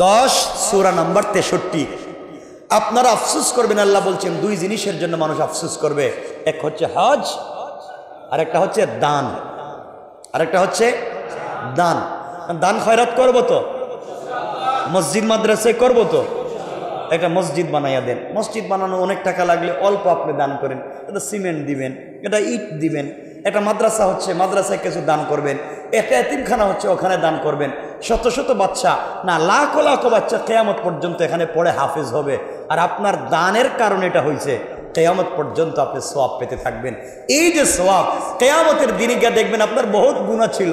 10, সূরা নম্বর 63। আপনারা আফসোস করবেন, আল্লাহ বলছেন 2 জিনিসের জন্য মানুষ আফসোস করবে, এক হচ্ছে হজ আর একটা হচ্ছে দান। আরেকটা হচ্ছে দান। দান খয়রাত করবো তো, মসজিদ মাদ্রাসায় করবো তো, একটা মসজিদ বানাইয়া দেন। মসজিদ বানানো অনেক টাকা লাগলে অল্প আপনি দান করেন, এটা সিমেন্ট দিবেন, এটা ইট দিবেন। একটা মাদ্রাসা হচ্ছে, মাদ্রাসায় কিছু দান করবেন। একটা এতিমখানা হচ্ছে, ওখানে দান করবেন। শত শত বাচ্চা না, লাখ লাখ বাচ্চা কিয়ামত পর্যন্ত এখানে পড়ে হাফেজ হবে, আর আপনার দানের কারণে এটা হয়েছে। কিয়ামত পর্যন্ত আপনি সওয়াব পেতে থাকবেন। এই যে সওয়াব, কিয়ামতের দিনে গিয়ে দেখবেন আপনার বহুত গুনাহ ছিল,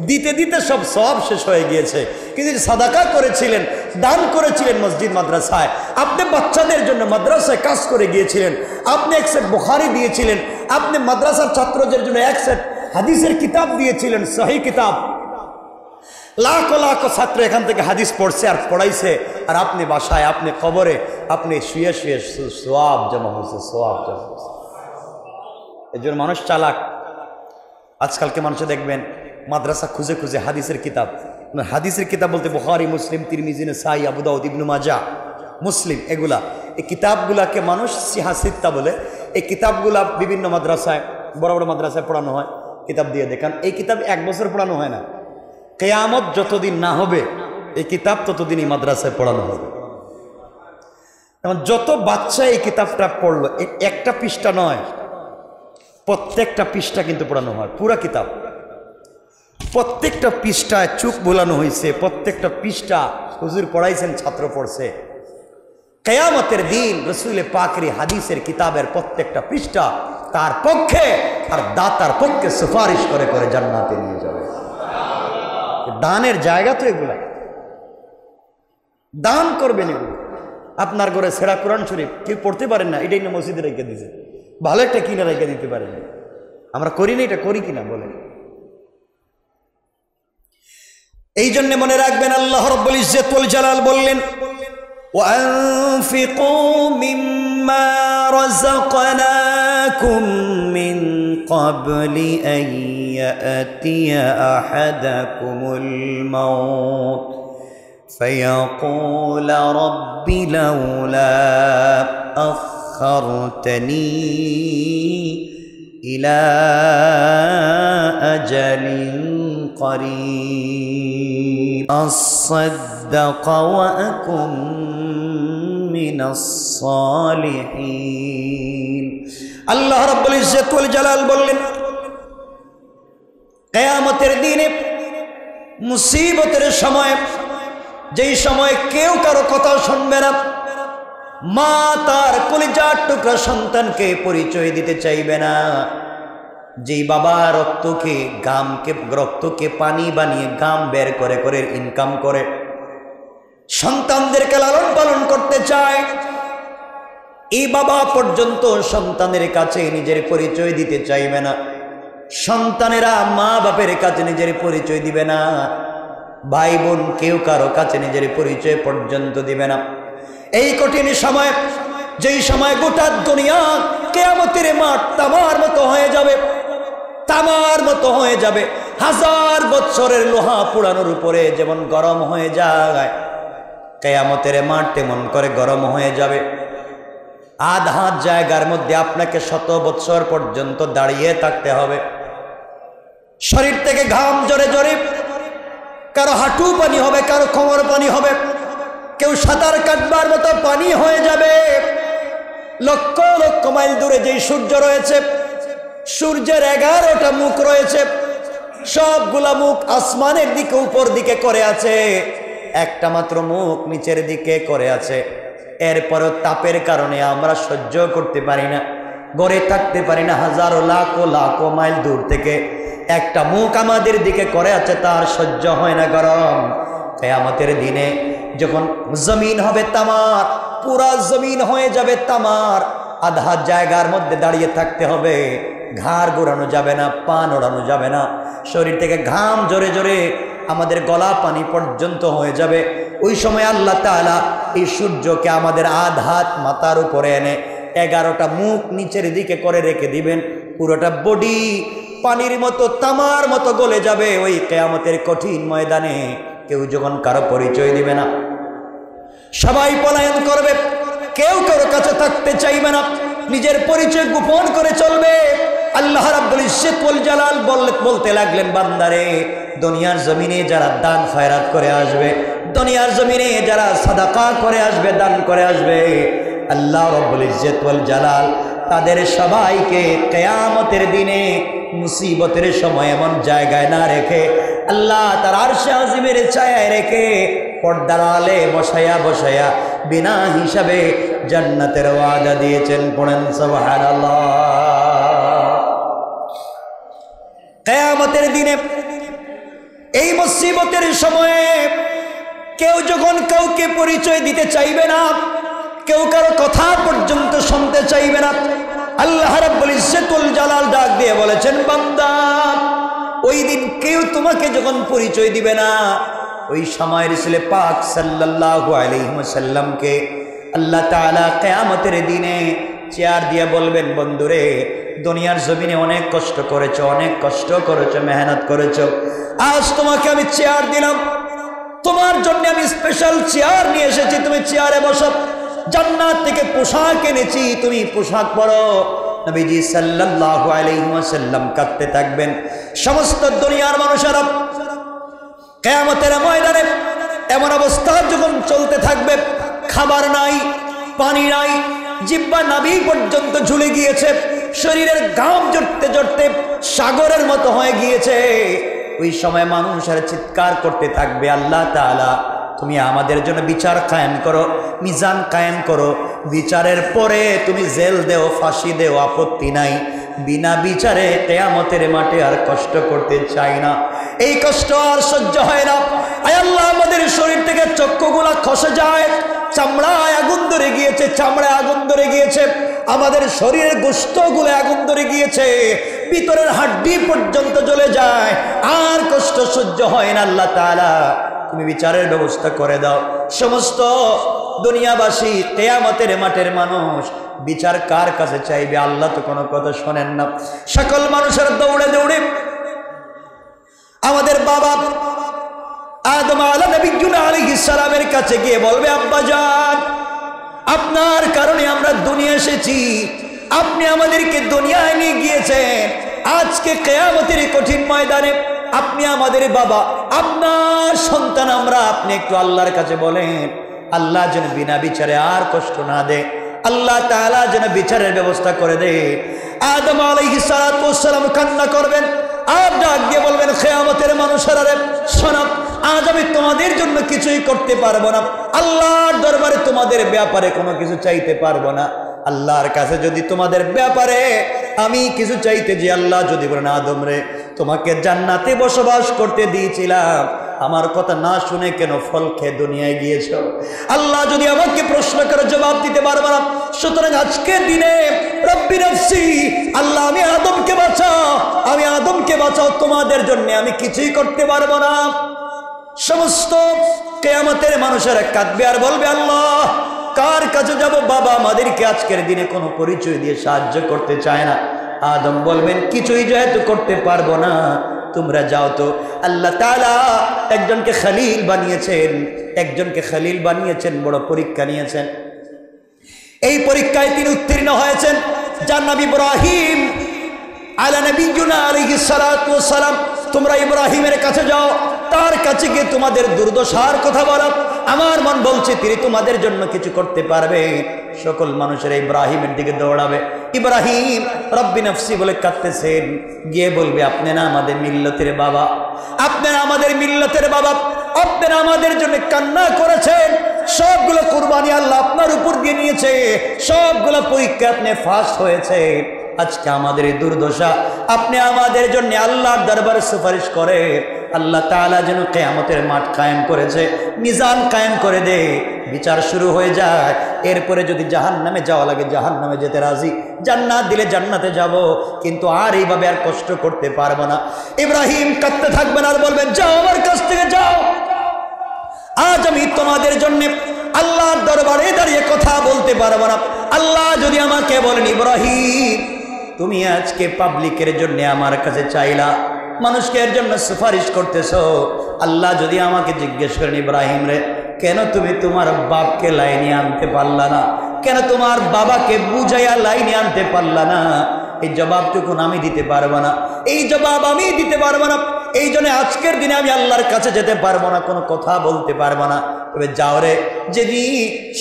দিতে দিতে সব সওয়াব শেষ হয়ে গিয়েছে। কিন্তু সাদাকা করেছিলেন, দান করেছিলেন মসজিদ মাদ্রাসায়, আপনি বাচ্চাদের জন্য মাদ্রাসায় কাজ করে গিয়েছিলেন, আপনি 1 সেট বুখারী দিয়েছিলেন, আপনি মাদ্রাসার ছাত্রদের জন্য 1 সেট হাদিসের কিতাব দিয়েছিলেন, সহিহ কিতাব। লাখ লাখ ছাত্র এখান থেকে হাদিস পড়ছে আর পড়াইছে, আর আপনি বাসায়, আপনি কবরে, আপনি শুয়ে শুয়ে সওয়াব জমা হয়েছে, সওয়াব জমা হয়েছে। এই জন্য মানুষ চালাক। আজকালকে মানুষে দেখবেন মাদ্রাসা খুঁজে খুঁজে হাদিসের কিতাব, হাদিসের কিতাব বলতে বুখারী, মুসলিম, তিরমিজি, নাসাই, আবু দাউদ, ইবনে মাজাহ, মুসলিম, এগুলা, এই কিতাবগুলাকে মানুষ সিহা সিত্তা বলে। এই কিতাবগুলা বিভিন্ন মাদ্রাসায়, বড় বড় মাদ্রাসায় পড়ানো হয়, কিতাব দিয়ে দেখান। এই কিতাব 1 বছর পড়ানো হয় না, কিয়ামত যতদিন না হবে এই কিতাব ততদিন এই মাদ্রাসায় পড়ানো হবে। এখন যত বাচ্চা এই কিতাবটা পড়লো, একটা পৃষ্ঠা নয়, প্রত্যেকটা পৃষ্ঠা কিন্তু পড়ানো হয়, পুরা কিতাব। প্রত্যেকটা পৃষ্ঠায় চোখ বোলানো হয়েছে, প্রত্যেকটা পৃষ্ঠা হুজুর পড়াইছেন, ছাত্র পড়ছে। কিয়ামতের দিন রাসূল পাকের হাদিসের কিতাবের প্রত্যেকটা পৃষ্ঠা তার পক্ষে আর দাতার পক্ষে সুপারিশ করে করে জান্নাতে নিয়ে যাবে। দানের জায়গা তো এগুলা, দান করবেন এগুলো। আপনার ঘরে ছেঁড়া কোরআন শরীফ কেউ পড়তে পারেন না, এটাই না মসজিদে রেখে দিয়েছে, ভালো একটা কিনে রেখে দিতে পারেন। আমরা করি না, এটা করি কিনা বলেন? এই জন্য মনে রাখবেন, আল্লাহ রাব্বুল ইজ্জত ওয়াল জালাল বললেন, وأنفقوا مما رزقناكم من قبل أن يأتي أحدكم الموت فيقول رب لولا أخرتني إلى أجل قريب أصدق وأكن من الصالحين। আল্লাহ রাব্বুল ইজ্জত ওয়াল জালাল বললেন, কিয়ামতের দিনে মুসিবতের সময়, যেই সময় কেউ কারো কথা শুনবে না, মা তার কলিজার টুকরা সন্তানকে পরিচয় দিতে চাইবে না, যেই বাবা রক্তকে পানি বানিয়ে গাম বের করে করে ইনকাম করে সন্তানদেরকে লালন পালন করতে চায়, এই বাবা পর্যন্ত সন্তানের কাছে নিজের পরিচয় দিতে চাইবে না। সন্তানেরা মা বাপের কাছে নিজের পরিচয় দিবে না, ভাই বোন কেউ কারো কাছে নিজের পরিচয় পর্যন্ত দিবে না। এই কঠিন সময় যেই সময় গোটা দুনিয়া কিয়ামতের মাঠ তামার মতো হয়ে যাবে, তামার মতো হয়ে যাবে। 1000 বছরের লোহা পোড়ানোর উপরে যেমন গরম হয়ে যায়, কিয়ামতের মাঠ তেমন করে গরম হয়ে যাবে। আধা জায়গার মধ্যে আপনাকে 100 বছর পর্যন্ত দাঁড়িয়ে থাকতে হবে। শরীর থেকে ঘাম জরে জরে, কারো হাঁটু পানি হবে, কারো কোমর পানি হবে, কেউ সাঁতার কাটবার মতো পানি হয়ে যাবে। লক্ষ লক্ষ মাইল দূরে যেই সূর্য রয়েছে, সূর্যের 11টা মুখ রয়েছে, সবগুলা মুখ আসমানের দিকে উপর দিকে করে আছে, একটা মাত্র মুখ নিচের দিকে করে আছে। এরপরও তাপের কারণে আমরা সহ্য করতে পারি না, গড়ে থাকতে পারি না। হাজারো লাখো লাখো মাইল দূর থেকে একটা মুখ আমাদের দিকে করে আছে, তার সহ্য হয় না গরম। কিয়ামতের দিনে যখন জমিন হবে তামার, পুরা জমিন হয়ে যাবে তামার, আধা জায়গার মধ্যে দাঁড়িয়ে থাকতে হবে, ঘাড় ঘোরানো যাবে না, পা নড়ানো যাবে না, শরীর থেকে ঘাম জোরে জোরে আমাদের গলা পানি পর্যন্ত হয়ে যাবে। ওই সময় আল্লাহ তাআলা এই সূর্যকে আমাদের আধাত মাথার উপরে এনে 11টা মুখ নিচের দিকে করে রেখে দিবেন, পুরোটা বডি পানির মতো তামার মতো গলে যাবে। ওই কিয়ামতের কঠিন ময়দানে কেউ যখন কারো পরিচয় দিবে না, সবাই পলায়ন করবে, কেউ কারো কাছে থাকতে চাইবে না, নিজের পরিচয় গোপন করে চলবে। আল্লাহ রাব্বুল ইজ্জত ওয়াল জালাল বলতে লাগলেন, বান্দারে দুনিয়ার জমিনে যারা দান খয়রাত করে আসবে, দুনিয়ার জমিনে যারা সাদাকা করে আসবে, দান করে আসবে, আল্লাহ রাব্বুল ইজ্জত ওয়াল জালাল তাদের সবাইকে কিয়ামতের দিনে মুসিবতের সময় এমন জায়গায় না রেখে আল্লাহ তার আরশে আজিমের ছায়ায় রেখে পর্দার আলে বসায়া বসায়া বিনা হিসাবে জান্নাতের ওয়াদা দিয়েছেন। পড়েন সুবহানাল্লাহ। কিয়ামতের দিনে এই মুসিবতের সময়ে কেউ যখন কাউকে পরিচয় দিতে চাইবে না, কেউ কারো কথা পর্যন্ত শুনতে চাইবে না, আল্লাহ রাব্বুল ইজ্জত ওয়াল জালাল ডাক দিয়ে বলেছেন, বান্দা ওই দিন কেউ তোমাকে যখন পরিচয় দিবে না, ওই সময় রাসূল পাক সাল্লাল্লাহু আলাইহি ওয়াসাল্লামকে আল্লাহ তাআলা কিয়ামতের দিনে চেয়ার দিয়ে বলবেন, বন্ধুরে দুনিয়ার জমিনে অনেক কষ্ট করেছো, অনেক কষ্ট করেছো, মেহনত করেছো, আজ তোমাকে আমি চেয়ার দিলাম, তোমার জন্য আমি স্পেশাল চেয়ার নিয়ে এসেছি, তুমি চেয়ারে বসো, জান্নাত থেকে পোশাক এনেছি, তুমি পোশাক পরো। নবীজি সাল্লাল্লাহু আলাইহি ওয়াসাল্লাম কাঁদতে থাকবেন। সমস্ত দুনিয়ার মানুষেরা কিয়ামতের ময়দানে এমন অবস্থা যখন চলতে থাকবে, খাবার নাই, পানি নাই, জিহ্বা নাভি পর্যন্ত ঝুলে গিয়েছে, শরীরের ঘাম জড়তে জড়তে সাগরের মতো হয়ে গিয়েছে, ওই সময় মানুষেরা চিৎকার করতে থাকবে, আল্লাহ তাআলা তুমি আমাদের জন্য বিচার কায়েম করো, মিজান কায়েম করো, বিচারের পরে তুমি জেল দেও, ফাঁসি দেও, আপত্তি নাই, বিনা বিচারে কিয়ামতের মাঠে আর কষ্ট করতে চাই না, এই কষ্ট আর সহ্য হয় না। আয় আল্লাহ, আমাদের শরীর থেকে চক্ষুগুলা খসে যায়, চামড়ায় আগুন ধরে গিয়েছে, চামড়ায় আগুন ধরে গিয়েছে, আমাদের শরীরের গোশতগুলো আগুন ধরে গিয়েছে, ভিতরের হাড্ডি পর্যন্ত জ্বলে যায়, আর কষ্ট সহ্য হয় না। আল্লাহ তাআলা তুমি বিচারের ব্যবস্থা করে দাও। সমস্ত দুনিয়াবাসী, কিয়ামতের মাঠের মানুষ বিচার কার কাছে চাইবে? আল্লাহ তো কোনো কথা শোনেন না। সকল মানুষের দৌড়ে দৌড়ে আমাদের বাবা আদম আলাইহিস সালামের কাছে গিয়ে বলবে, আব্বাজান আপনার কারণে আমরা দুনিয়া এসেছি, আপনি আমাদেরকে দুনিয়ায় নিয়ে গিয়েছেন, আজকে কিয়ামতের কঠিন ময়দানে আপনি আমাদের বাবা, আপনার সন্তান আমরা, আপনি একটু আল্লাহর কাছে বলেন আল্লাহ যেন বিনা বিচারে আর কষ্ট না দেয়, আল্লাহ তাআলা যেন বিচারের ব্যবস্থা করে দেয়। আদম আলাইহিস সালাম কান্না করবেন আর ডাক দিয়ে বলবেন, কিয়ামতের মানুষেরা রে শোনো, আজ আমি তোমাদের জন্য কিছুই করতে পারবো না, আল্লাহর দরবারে তোমাদের ব্যাপারে কোনো কিছু চাইতে পারবো না। আল্লাহর কাছে যদি তোমাদের ব্যাপারে আমি কিছু চাইতে যে, আল্লাহ যদি বলেন আদম রে তোমাকে জান্নাতে বসবাস করতে দিয়েছিলাম, আমার কথা না শুনে কেন ফল খেয়ে দুনিয়ায় গিয়েছ? আল্লাহ যদি আমাকে প্রশ্ন করে জবাব দিতে পারবো না, সুতরাং আজকের দিনে রব্বি নফসি, আল্লাহ আমি আদমকে বাঁচাও, আমি আদমকে বাঁচাও, তোমাদের জন্য আমি কিছুই করতে পারবো না। সমস্ত কিয়ামতের মানুষেরা কাঁদবে আর বলবে, আল্লাহ কার কাছে যাব? বাবা আমাদেরকে আজকের দিনে কোনো পরিচয় দিয়ে সাহায্য করতে চায় না। আদম বলবেন কিছুই যেহেতু করতে পারবো না, তোমরা যাও তো। আল্লাহ তাআলা একজনকে খলিল বানিয়েছেন, একজনকে খলিল বানিয়েছেন, বড় পরীক্ষা নিয়েছেন। এই পরীক্ষায় তিনি উত্তীর্ণ হয়েছেন, যার নাম ইব্রাহিম আলা নবিয়্যিনা আলাইহিস সালাতু ওয়াস সালাম। তোমরা ইব্রাহিমের কাছে যাও, তার কাছে গিয়ে তোমাদের দুর্দশার কথা বলো। আমার মন বলছে তিনি তোমাদের জন্য কিছু করতে পারবে। সকল মানুষের ইব্রাহিমের দিকে দৌড়াবে। ইব্রাহিম রব্বি নফসি বলে কাঁদতেছেন, গিয়ে বলবে আপনি না আমাদের মিল্লতের বাবা, আপনি না আমাদের মিল্লতের বাবা, আপনারা আমাদের জন্য কান্না করেছেন, সবগুলো কুরবানি আল্লাহ আপনার উপর দিয়ে নিয়েছে, সবগুলো পরীক্ষা আপনি ফার্স্ট হয়েছে। আজকে আমাদের এই দুর্দশা আপনি আমাদের জন্য আল্লাহর দরবারে সুপারিশ করে আল্লাহ তাআলা যেন কিয়ামতের মাঠ কায়েম করেছে, মিজান কায়েম করে দে, বিচার শুরু হয়ে যায়। এরপরে যদি জাহান্নামে যাওয়া লাগে জাহান্নামে যেতে রাজি, জান্নাত দিলে জান্নাতে যাব, কিন্তু আর এইভাবে আর কষ্ট করতে পারবো না। ইব্রাহিম কাঁদতে থাকবেন আর বলবেন যাও আমার কাছ থেকে যাও, আজ আমি তোমাদের জন্য আল্লাহর দরবারে দাঁড়িয়ে কথা বলতে পারবো না। আল্লাহ যদি আমাকে বলেন ইব্রাহিম তুমি আজকে পাবলিকের জন্য আমার কাছে চাইলা, মানুষকে এর জন্য সুপারিশ করতেছো, আল্লাহ যদি আমাকে জিজ্ঞেস করেন ইব্রাহিম রে কেন তুমি তোমার বাপকে লাইনে আনতে পারলা না, কেন তোমার বাবাকে বুঝাইয়া লাইনে আনতে পারলা না, এই জবাবটুকু আমি দিতে পারবো না, এই জবাব আমি দিতে পারবো না। এই জন্য আজকের দিনে আমি আল্লাহর কাছে যেতে পারবো না, কোনো কথা বলতে পারবো না। তবে যাও রে, যিনি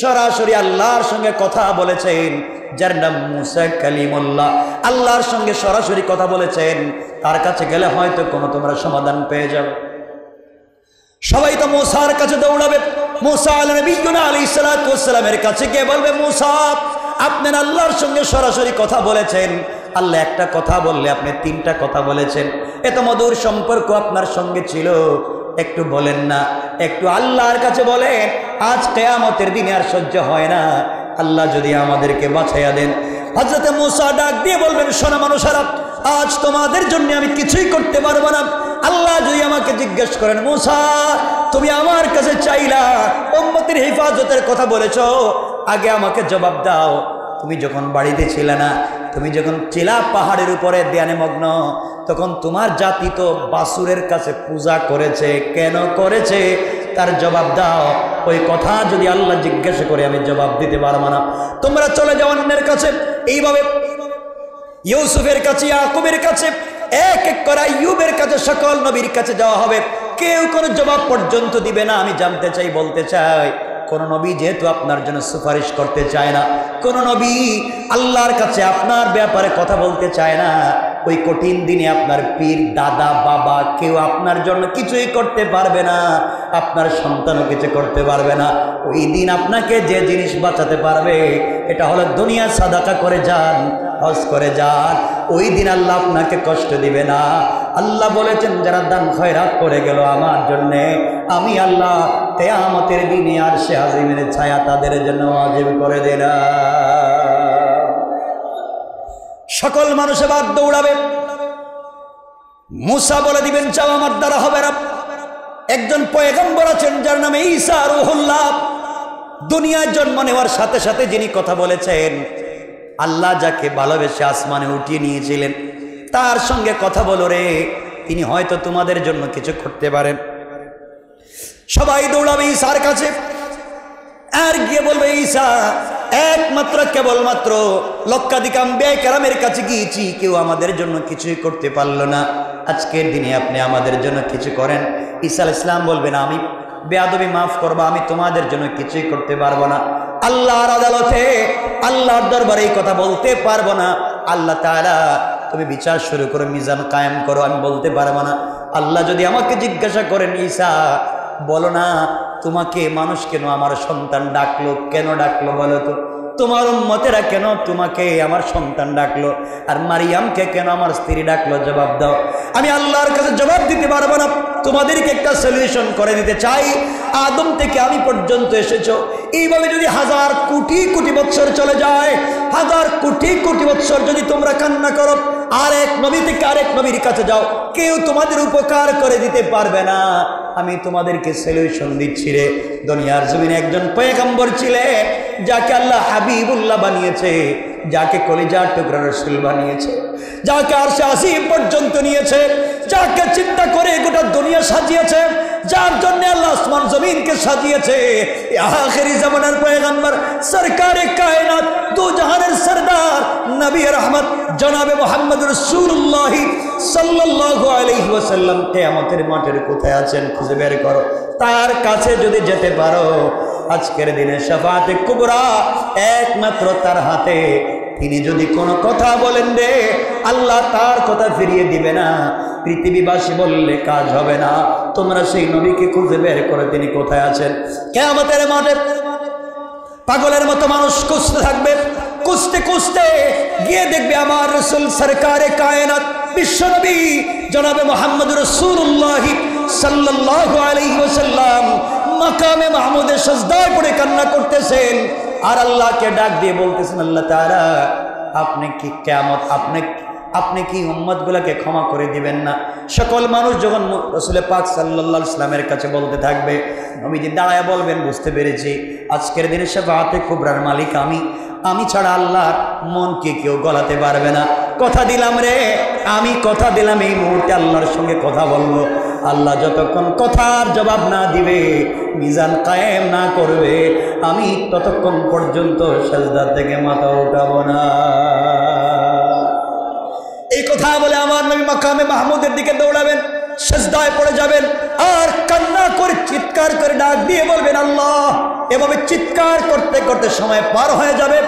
সরাসরি আল্লাহর সঙ্গে কথা বলেছেন, যার নাম মুসা কালিমুল্লাহ, আল্লাহর সঙ্গে সরাসরি কথা বলেছেন, তার কাছে গেলে হয়তো কোনো তোমরা সমাধান পেয়ে যাবে। সবাই তো মুসার কাছে দৌড়াবে। মুসা আলাইহিস সালাতু ওয়াস সালামের কাছে গিয়ে বলবে মুসা আপনি আল্লাহর সঙ্গে সরাসরি কথা বলেছেন, আল্লাহ একটা কথা বললে আপনি তিনটা কথা বলেছেন, এত মধুর সম্পর্ক আপনার সঙ্গে ছিল, একটু বলেন না, একটু আল্লাহর কাছে বলেন। আজ কিয়ামতের দিনে আর সহ্য হয় না, আল্লাহ যদি আমাদেরকে বাঁচাইয়া দেন। হযরত মুসা ডাক দিয়ে বলবেন শোনো মানুষেরা, আজ তোমাদের জন্য আমি কিছুই করতে পারবো না। আল্লাহ যদি আমাকে জিজ্ঞেস করেন মুসা তুমি আমার কাছে চাইলা উম্মতের হেফাজতের কথা বলেছো, আগে আমাকে জবাব দাও, তুমি যখন বাড়িতে ছিলে না, তুমি যখন চিলা পাহাড়ের উপরে ধ্যানে মগ্ন, তখন তোমার জাতি তো বাসুরের কাছে পূজা করেছে, কেন করেছে তার জবাব দাও। ওই কথা যদি আল্লাহ জিজ্ঞাসা করে আমি জবাব দিতে পারবো না। তোমরা চলে যাও অন্যের কাছে। এইভাবে ইউসুফের কাছে, ইয়াকুবের কাছে, এক এক করে আইয়ুবের কাছে, সকল নবীর কাছে যাওয়া হবে, কেউ কোনো জবাব পর্যন্ত দিবে না। আমি জানতে চাই, বলতে চাই, কোন নবী যেহেতু আপনার জন্য সুপারিশ করতে চায় না, কোন নবী আল্লাহর কাছে আপনার ব্যাপারে কথা বলতে চায় না, ওই কঠিন দিনে আপনার পীর, দাদা, বাবা কেউ আপনার জন্য কিছুই করতে পারবে না, আপনার সন্তানও কিছু করতে পারবে না। ওই দিন আপনাকে যে জিনিস বাঁচাতে পারবে এটা হলো দুনিয়া সাদাকা করে যান, হজ করে যান, ওই দিন আল্লাহ আপনাকে কষ্ট দিবে না। আল্লাহ বলেছেন যারা দান খয়রাত করে গেল আমার জন্যে, আমি আল্লাহ কিয়ামতের দিনে আরশে আজিমের ছায়া তাদের জন্য ওয়াজিব করে দিলাম। সকল মানুষ এবার দৌড়াবে। মুসা বলে দিবেন যাও আমার দ্বারা হবে না। একজন পয়গম্বর আছেন যার নামে ঈসা রূহুল্লাহ, দুনিয়ায় জন্ম নেওয়ার সাথে সাথে যিনি কথা বলেছেন, আল্লাহ যাকে ভালোবেসে আসমানে উঠিয়ে নিয়েছিলেন তার সঙ্গে কথা বলো রে, তিনি হয়তো তোমাদের জন্য কিছু করতে পারেন। সবাই দৌড়াবে ঈসার কাছে, আর গিয়ে বলবে ঈসা একমাত্র কেবলমাত্র লক্ষাধিক আম্বিয়া কেরামের কাছে গিয়েছি, কেউ আমাদের জন্য কিছুই করতে পারলো না, আজকের দিনে আপনি আমাদের জন্য কিছু করেন। ঈসা আলাইহিস সালাম বলবেন আমি বেয়াদবি মাফ করবো, আমি তোমাদের জন্য কিছুই করতে পারবো না। আল্লাহর আদালতে, আল্লাহর দরবারে এই কথা বলতে পারবো না। আল্লাহ তাআলা তুমি বিচার শুরু করো, মিজান কায়েম করো, আমি বলতে পারবো না। আল্লাহ যদি আমাকে জিজ্ঞাসা করেন ঈসা বলো না তোমাকে মানুষ কেন আমার সন্তান ডাকলো, কেন ডাকলো বলো তো, তোমার উম্মতেরা কেন তোমাকে আমার সন্তান ডাকলো, আর মারিয়ামকে কেন আমার স্ত্রী ডাকলো, জবাব দাও। আমি আল্লাহর কাছে জবাব দিতে পারবো না। তোমাদেরকে একটা সলিউশন করে দিতে চাই, আদম থেকে আমি পর্যন্ত এসেছো, এইভাবে যদি হাজার কোটি কোটি বৎসর চলে যায়, হাজার কোটি কোটি বৎসর যদি তোমরা কান্না করো, আর এক নবী থেকে আরেক নবীর কাছে যাও, কেউ তোমাদের উপকার করে দিতে পারবে না। আমি তোমাদেরকে সলিউশন দিচ্ছি রে। দুনিয়ার জমিনে একজন পয়গম্বর ছিলেন যাকে আল্লাহ হাবিবুল্লাহ বানিয়েছে, যাকে কলিজার টুকরা রাসূল বানিয়েছে, যাকে আরশে আসীম পর্যন্ত নিয়েছে, যাকে চিন্তা করে গোটা দুনিয়া সাজিয়েছে, যার জন্য আল্লাহ আসমান জমিনকে সাজিয়েছে। আখিরি জামানার পয়গম্বর সরকারে কায়নাত দু জাহানের সরদার নবী রহমত জনাবে মুহাম্মদ রাসূলুল্লাহ সাল্লাল্লাহু আলাইহি ওয়াসাল্লাম কিয়ামতের মাঠের কোথায় আছেন খুঁজে বের করো। তার কাছে যদি যেতে পারো, আজকের দিনে শাফাআতে কুবরা একমাত্র তার হাতে। তিনি যদি কোনো কথা বলেন রে, আল্লাহ তার কথা ফিরিয়ে দিবে না। পৃথিবীবাসী বললে কাজ হবে না। তোমরা সেই নবীকে খুঁজে বের করে তিনি কোথায় আছেন। কিয়ামতের মাঠে পাগলের মতো মানুষ খুঁজতে থাকবে, খুঁজতে খুঁজতে গিয়ে দেখবে আমার রাসূল সরকারে কায়নাত বিশ্বনবী জনাবে মুহাম্মদ রাসূলুল্লাহ সাল্লাল্লাহু আলাইহি ওয়াসাল্লাম মাকামে মাহমুদে সিজদায় পড়ে কান্না করতেছেন, আর আল্লাহকে ডাক দিয়ে বলতেছেন, আল্লাহ তাআলা আপনি কি কিয়ামত আপনি কি উম্মতগুলোকে ক্ষমা করে দিবেন না? সকল মানুষ যখন রাসূল পাক সাল্লাল্লাহু আলাইহি ওয়াসাল্লামের কাছে বলতে থাকবে, নবীজি দাঁড়ায় বলবেন, বুঝতে পেরেছি আজকের দিনে শাফাআতে কুবরার মালিক আমি ছাড়া আল্লাহর মনকে কেউ গলাতে পারবে না। কথা দিলাম রে, আমি কথা দিলাম এই মুহূর্তে আল্লাহর সঙ্গে কথা বলবো। আল্লাহ যতক্ষণ কথার জবাব না দিবে, মিজান কায়েম না করবে, আমি ততক্ষণ পর্যন্ত সিজদা থেকে মাথা উঠাবো না। এই কথা বলে আমার নবী মাকামে মাহমুদের দিকে দৌড়াবেন, সিজদায় পড়ে যাবেন, আর কান্না করে চিৎকার করে ডাক দিয়ে বলবেন আল্লাহ। এভাবে চিৎকার করতে করতে সময় পার হয়ে যাবে,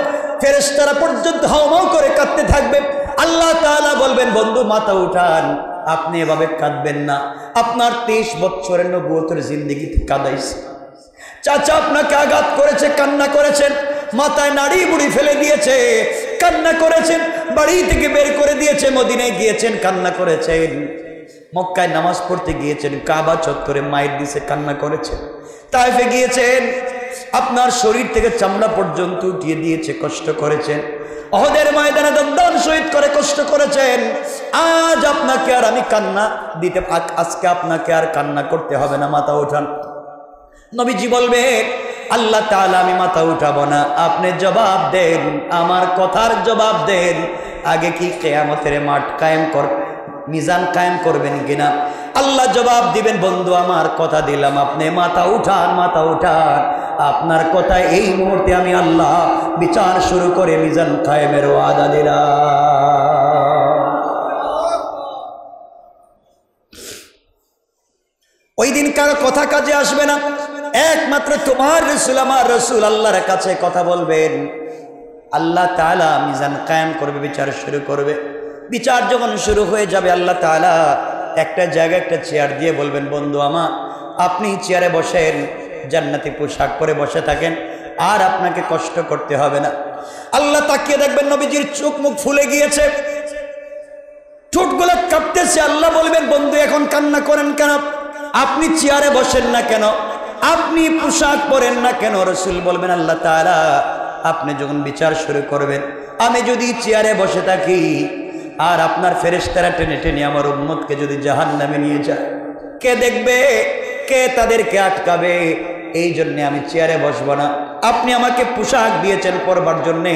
ফেরেশতারা পর্যন্ত হাওমাও করে কাঁদতে থাকবে। আল্লাহ তাআলা বলবেন, বন্ধু মাথা উঠান, আপনি এভাবে কাঁদবেন না। আপনার 23 বছরের নবুয়তের জিন্দেগিতে কাঁদাইছে, চাচা আপনাকে আঘাত করেছে, কান্না করেছেন, মাথায় নাড়ি বুড়ি ফেলে দিয়েছে, কান্না করেছেন, বাড়ি থেকে বের করে দিয়েছে, মদিনায় গিয়েছেন, কান্না করেছেন, মক্কায় নামাজ পড়তে গিয়েছেন, কাবা চত্বরে মায়ের দিছে, কান্না করেছেন, তায়েফে গিয়েছেন, আপনার শরীর থেকে চামড়া পর্যন্ত উঠিয়ে দিয়েছে, কষ্ট করেছেন, উহুদের ময়দানে দমদান শহীদ করে কষ্ট করেছেন। আজ আপনাকে আর আমি কান্না দিতে, আজকে আপনাকে আর কান্না করতে হবে না, মাথা ওঠান। নবীজি বলবেন, আল্লাহ তাআলা আমি মাথা উঠাবো না, আপনি জবাব দেন, আমার কথার জবাব দেন, আগে কি কিয়ামতের মাঠ কায়েম মিজান কায়েম করবেন কিনা? আল্লাহ জবাব দিবেন, বন্ধু আমার কথা দিলাম, আপনি মাথা উঠান, মাথা উঠান, আপনার কথা এই মুহূর্তে আমি আল্লাহ বিচার শুরু করে মিজান কায়েমের ওয়াদা দিলাম। ওই দিন কারো কথা কাজে আসবে না, একমাত্র তোমার রাসূল আমার রাসূল আল্লাহর কাছে কথা বলবেন। আল্লাহ তাআলা মিজান কায়েম করবে, বিচার শুরু করবে। বিচার যখন শুরু হয়ে যাবে, আল্লাহ তাআলা একটা জায়গায় একটা চেয়ার দিয়ে বলবেন, বন্ধু আমার আপনি চেয়ারে বসেন, জান্নাতি পোশাক পরে বসে থাকেন, আর আপনাকে কষ্ট করতে হবে না। আল্লাহ তাকিয়ে দেখবেন নবীজির চোখ মুখ ফুলে গিয়েছে, ঠোঁটগুলো কাঁপতেছে। আল্লাহ বলবেন, বন্ধু এখন কান্না করেন কেন? আপনি চেয়ারে বসেন না কেন? আপনি পোশাক পরেন না কেন? রাসূল বলবেন, আল্লাহ তাআলা আপনি যখন বিচার শুরু করবেন, আমি যদি চেয়ারে বসে থাকি আর আপনার ফেরেশতারা টেনে টেনে আমার উম্মতকে যদি জাহান্নামে নিয়ে যায়, কে দেখবে, কে তাদেরকে আটকাবে? এই জন্যে আমি চেয়ারে বসবো না। আপনি আমাকে পোশাক দিয়েছেন পরবার জন্যে,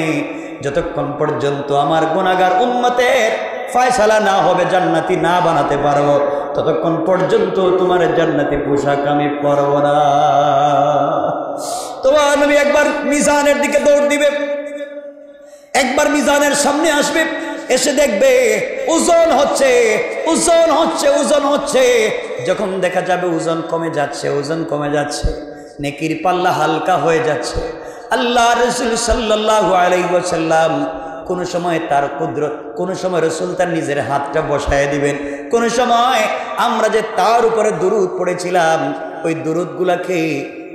যতক্ষণ পর্যন্ত আমার গুনাহগার উম্মতের ফয়সালা না হবে, জান্নাতি না বানাতে পারবো, ততক্ষণ পর্যন্ত তোমার জান্নাতি পোশাক আমি পরব না। তোমার নবী একবার মিজানের দিকে দৌড় দিবে, একবার মিজানের সামনে আসবে, এসে দেখবে ওজন হচ্ছে, ওজন হচ্ছে, ওজন হচ্ছে। যখন দেখা যাবে ওজন কমে যাচ্ছে, ওজন কমে যাচ্ছে, নেকির পাল্লা হালকা হয়ে যাচ্ছে, আল্লাহ রাসূল সাল্লাল্লাহু আলাইহি ওয়াসাল্লাম কোন সময় তার কুদরত, কোন সময় রাসূল তার নিজের হাতটা বসায় দিবেন, কোন সময় আমরা যে তার উপরে দুরূদ পড়েছিলাম ওই দুরূদগুলাকে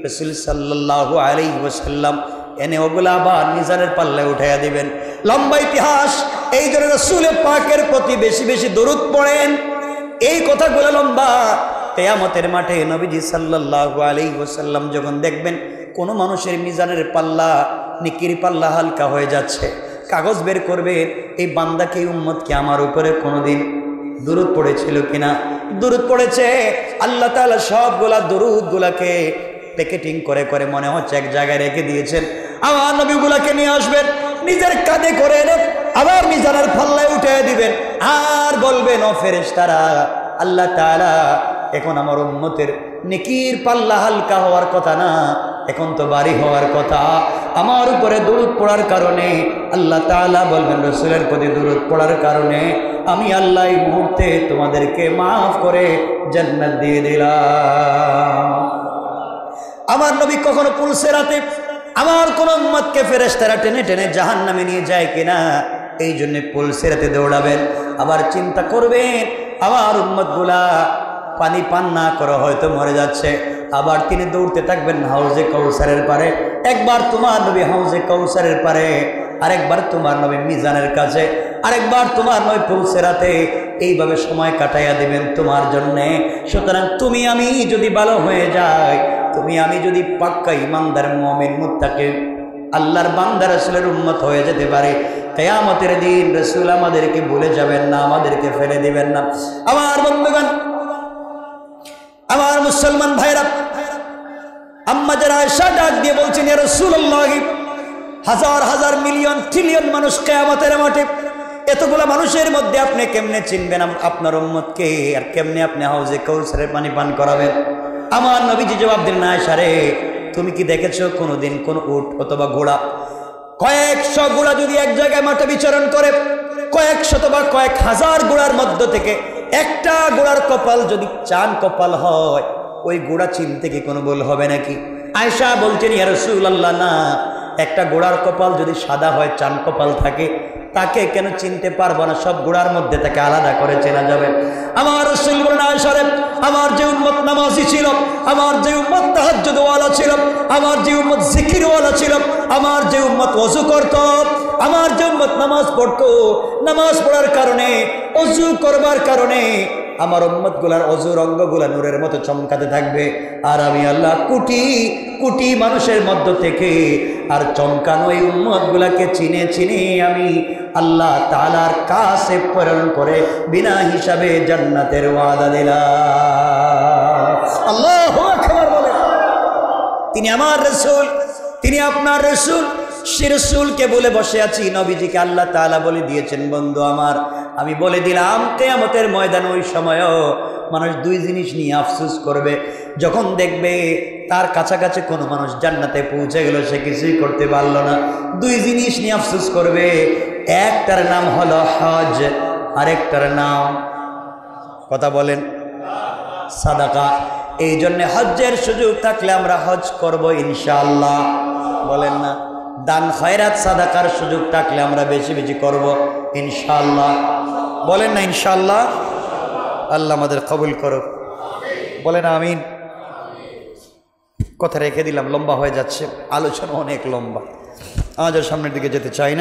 রাসূল সাল্লাল্লাহু আলাইহি ওয়াসাল্লাম এনে ওগুলা আবার মিজানের পাল্লায় উঠাইয়া দিবেন। লম্বা ইতিহাস। এই জন্য রাসূল পাকের প্রতি বেশি বেশি দরুদ পড়েন, এই কথাগুলো লম্বা। কিয়ামতের মাঠে নবীজি সাল্লাল্লাহু আলাইহি ওয়াসাল্লাম যখন দেখবেন কোনো মানুষের মিজানের পাল্লা, নেকির পাল্লা হালকা হয়ে যাচ্ছে, কাগজ বের করবে, এই বান্দাকে, এই উম্মতকে আমার উপরে কোনোদিন দুরূদ পড়েছিল কিনা? দুরূদ পড়েছে। আল্লাহ তাআলা সবগুলা দুরূদগুলাকে প্যাকেটিং করে করে মনে হচ্ছে এক জায়গায় রেখে দিয়েছেন। আমার নবীগুলাকে নিয়ে আসবেন, নিজের কাঁধে করে এনে আবার মিজানের পাল্লায় উঠে দিবেন, আর বলবেন ও ফেরেশতারা, আল্লাহ তাআলা এখন আমার উম্মতের নেকির পাল্লা হালকা হওয়ার কথা না, এখন তো ভারী হওয়ার কথা। আমার উপরে দুরূদ পড়ার কারণে আল্লাহ তাআলা বলবেন, রাসূলের প্রতি দুরূদ পড়ার কারণে আমি আল্লাহ এই মুহূর্তে তোমাদেরকে মাফ করে জান্নাত দিয়ে দিলাম। আমার নবী কখনো পুলসিরাতে আমার কোন উম্মতকে ফেরেশতারা টেনে টেনে জাহান্নামে নিয়ে যায় কিনা, এই জন্য পুলসিরাতে দৌড়াবেন। আবার চিন্তা করবেন আমার উম্মতগুলা পানি পান না করে হয়তো মরে যাচ্ছে, আবার তিনি দৌড়তে থাকবেন হাউজে কাউসারের পারে। একবার তোমার নবী হাউজে কাউসারের পারে, আরেকবার তোমার নবী মিজানের কাছে, আরেকবার তোমার নবী পুলসিরাতে। এইভাবে সময় কাটাইয়া দিবেন তোমার জন্যে। সুতরাং তুমি আমি যদি ভালো হয়ে যাই, তুমি আমি যদি পাক্কা ইমানদার মুমিন মুত্তাকি আল্লাহর বান্দা রাসূলের উম্মত হয়ে যেতে পারে, কিয়ামতের দিন রাসূল আমাদেরকে ভুলে যাবেন না, আমাদেরকে ফেলে দিবেন না। আমার বন্ধুগণ, আমার মুসলমান ভাইরা, আম্মা যারা আয়েশা ডাক দিয়ে বলছেন, ইয়া রাসূলুল্লাহ, হাজার হাজার মিলিয়ন ট্রিলিয়ন মানুষ কিয়ামতের মাঠে, এতগুলা মানুষের মধ্যে আপনি কেমনে চিনবেন আপনার উম্মতকে, আর কেমনে আপনি হাউজে কাউসারের পানি পান করাবেন? আমার নবীজি জবাব দিলেন, আয়েশা রে, তুমি কি দেখেছো কোনোদিন কোন উট অথবা ঘোড়া, কয়েকশো ঘোড়া যদি এক জায়গায় মাঠে বিচরণ করে, কয়েকশত বা কয়েক হাজার ঘোড়ার মধ্য থেকে একটা ঘোড়ার কপাল যদি চান কপাল হয়, ওই ঘোড়া চিনতে কি কোনো ভুল হবে নাকি? আয়েশা বলছেন, ইয়া রাসূলুল্লাহ, না, একটা ঘোড়ার কপাল যদি সাদা হয়, চান কপাল থাকে, তাকে কেন চিনতে পারবো না? সব ঘোড়ার মধ্যে তাকে আলাদা করে চেনা যাবে। আমার রাসূল বলেন, আয়েশা রে, আমার যে উম্মত নামাজি ছিল, আমার যে উম্মত তাহাজ্জুদওয়ালা ছিল, আমার যে উম্মত জিকিরওয়ালা ছিল, আমার যে উম্মত ওযু করত, আমার যে উম্মত নামাজ পড়তো, নামাজ পড়ার কারণে, ওযু করবার কারণে আমার উম্মতগুলার অজুর অঙ্গগুলা নূরের মতো চমকাতে থাকবে। আর আমি আল্লাহ কোটি কোটি মানুষের মধ্য থেকে আর চমকানো এই উম্মতগুলাকে চিনে চিনে আমি আল্লাহ তাআলার কাছে প্রেরণ করে বিনা হিসাবে জান্নাতের ওয়াদা দিলাম। আল্লাহু আকবার বলে। তিনি আমার রাসূল, তিনি আপনার রাসূল। সে রাসূলকে বলে বসে আছি, নবীজিকে আল্লাহ তাআলা বলে দিয়েছেন, বন্ধু আমার, আমি বলে দিলাম কিয়ামতের ময়দানে ওই সময়ও মানুষ দুই জিনিস নিয়ে আফসোস করবে। যখন দেখবে তার কাছাকাছি কোনো মানুষ জান্নাতে পৌঁছে গেল, সে কিছুই করতে পারল না, দুই জিনিস নিয়ে আফসোস করবে। একটার নাম হলো হজ, আরেকটার নাম, কথা বলেন, সাদাকা। এই জন্য হজ্জের সুযোগ থাকলে আমরা হজ করব ইনশাআল্লাহ, বলেন না? দান খয়রাত সাদাকার সুযোগ থাকলে আমরা বেশি বেশি করব ইনশাআল্লাহ, বলেন না ইনশাআল্লাহ? আল্লাহ আমাদের কবুল করুক, বলেন আমিন। কথা রেখে দিলাম, লম্বা হয়ে যাচ্ছে আলোচনা, অনেক লম্বা, আমাদের সামনের দিকে যেতে চাই না।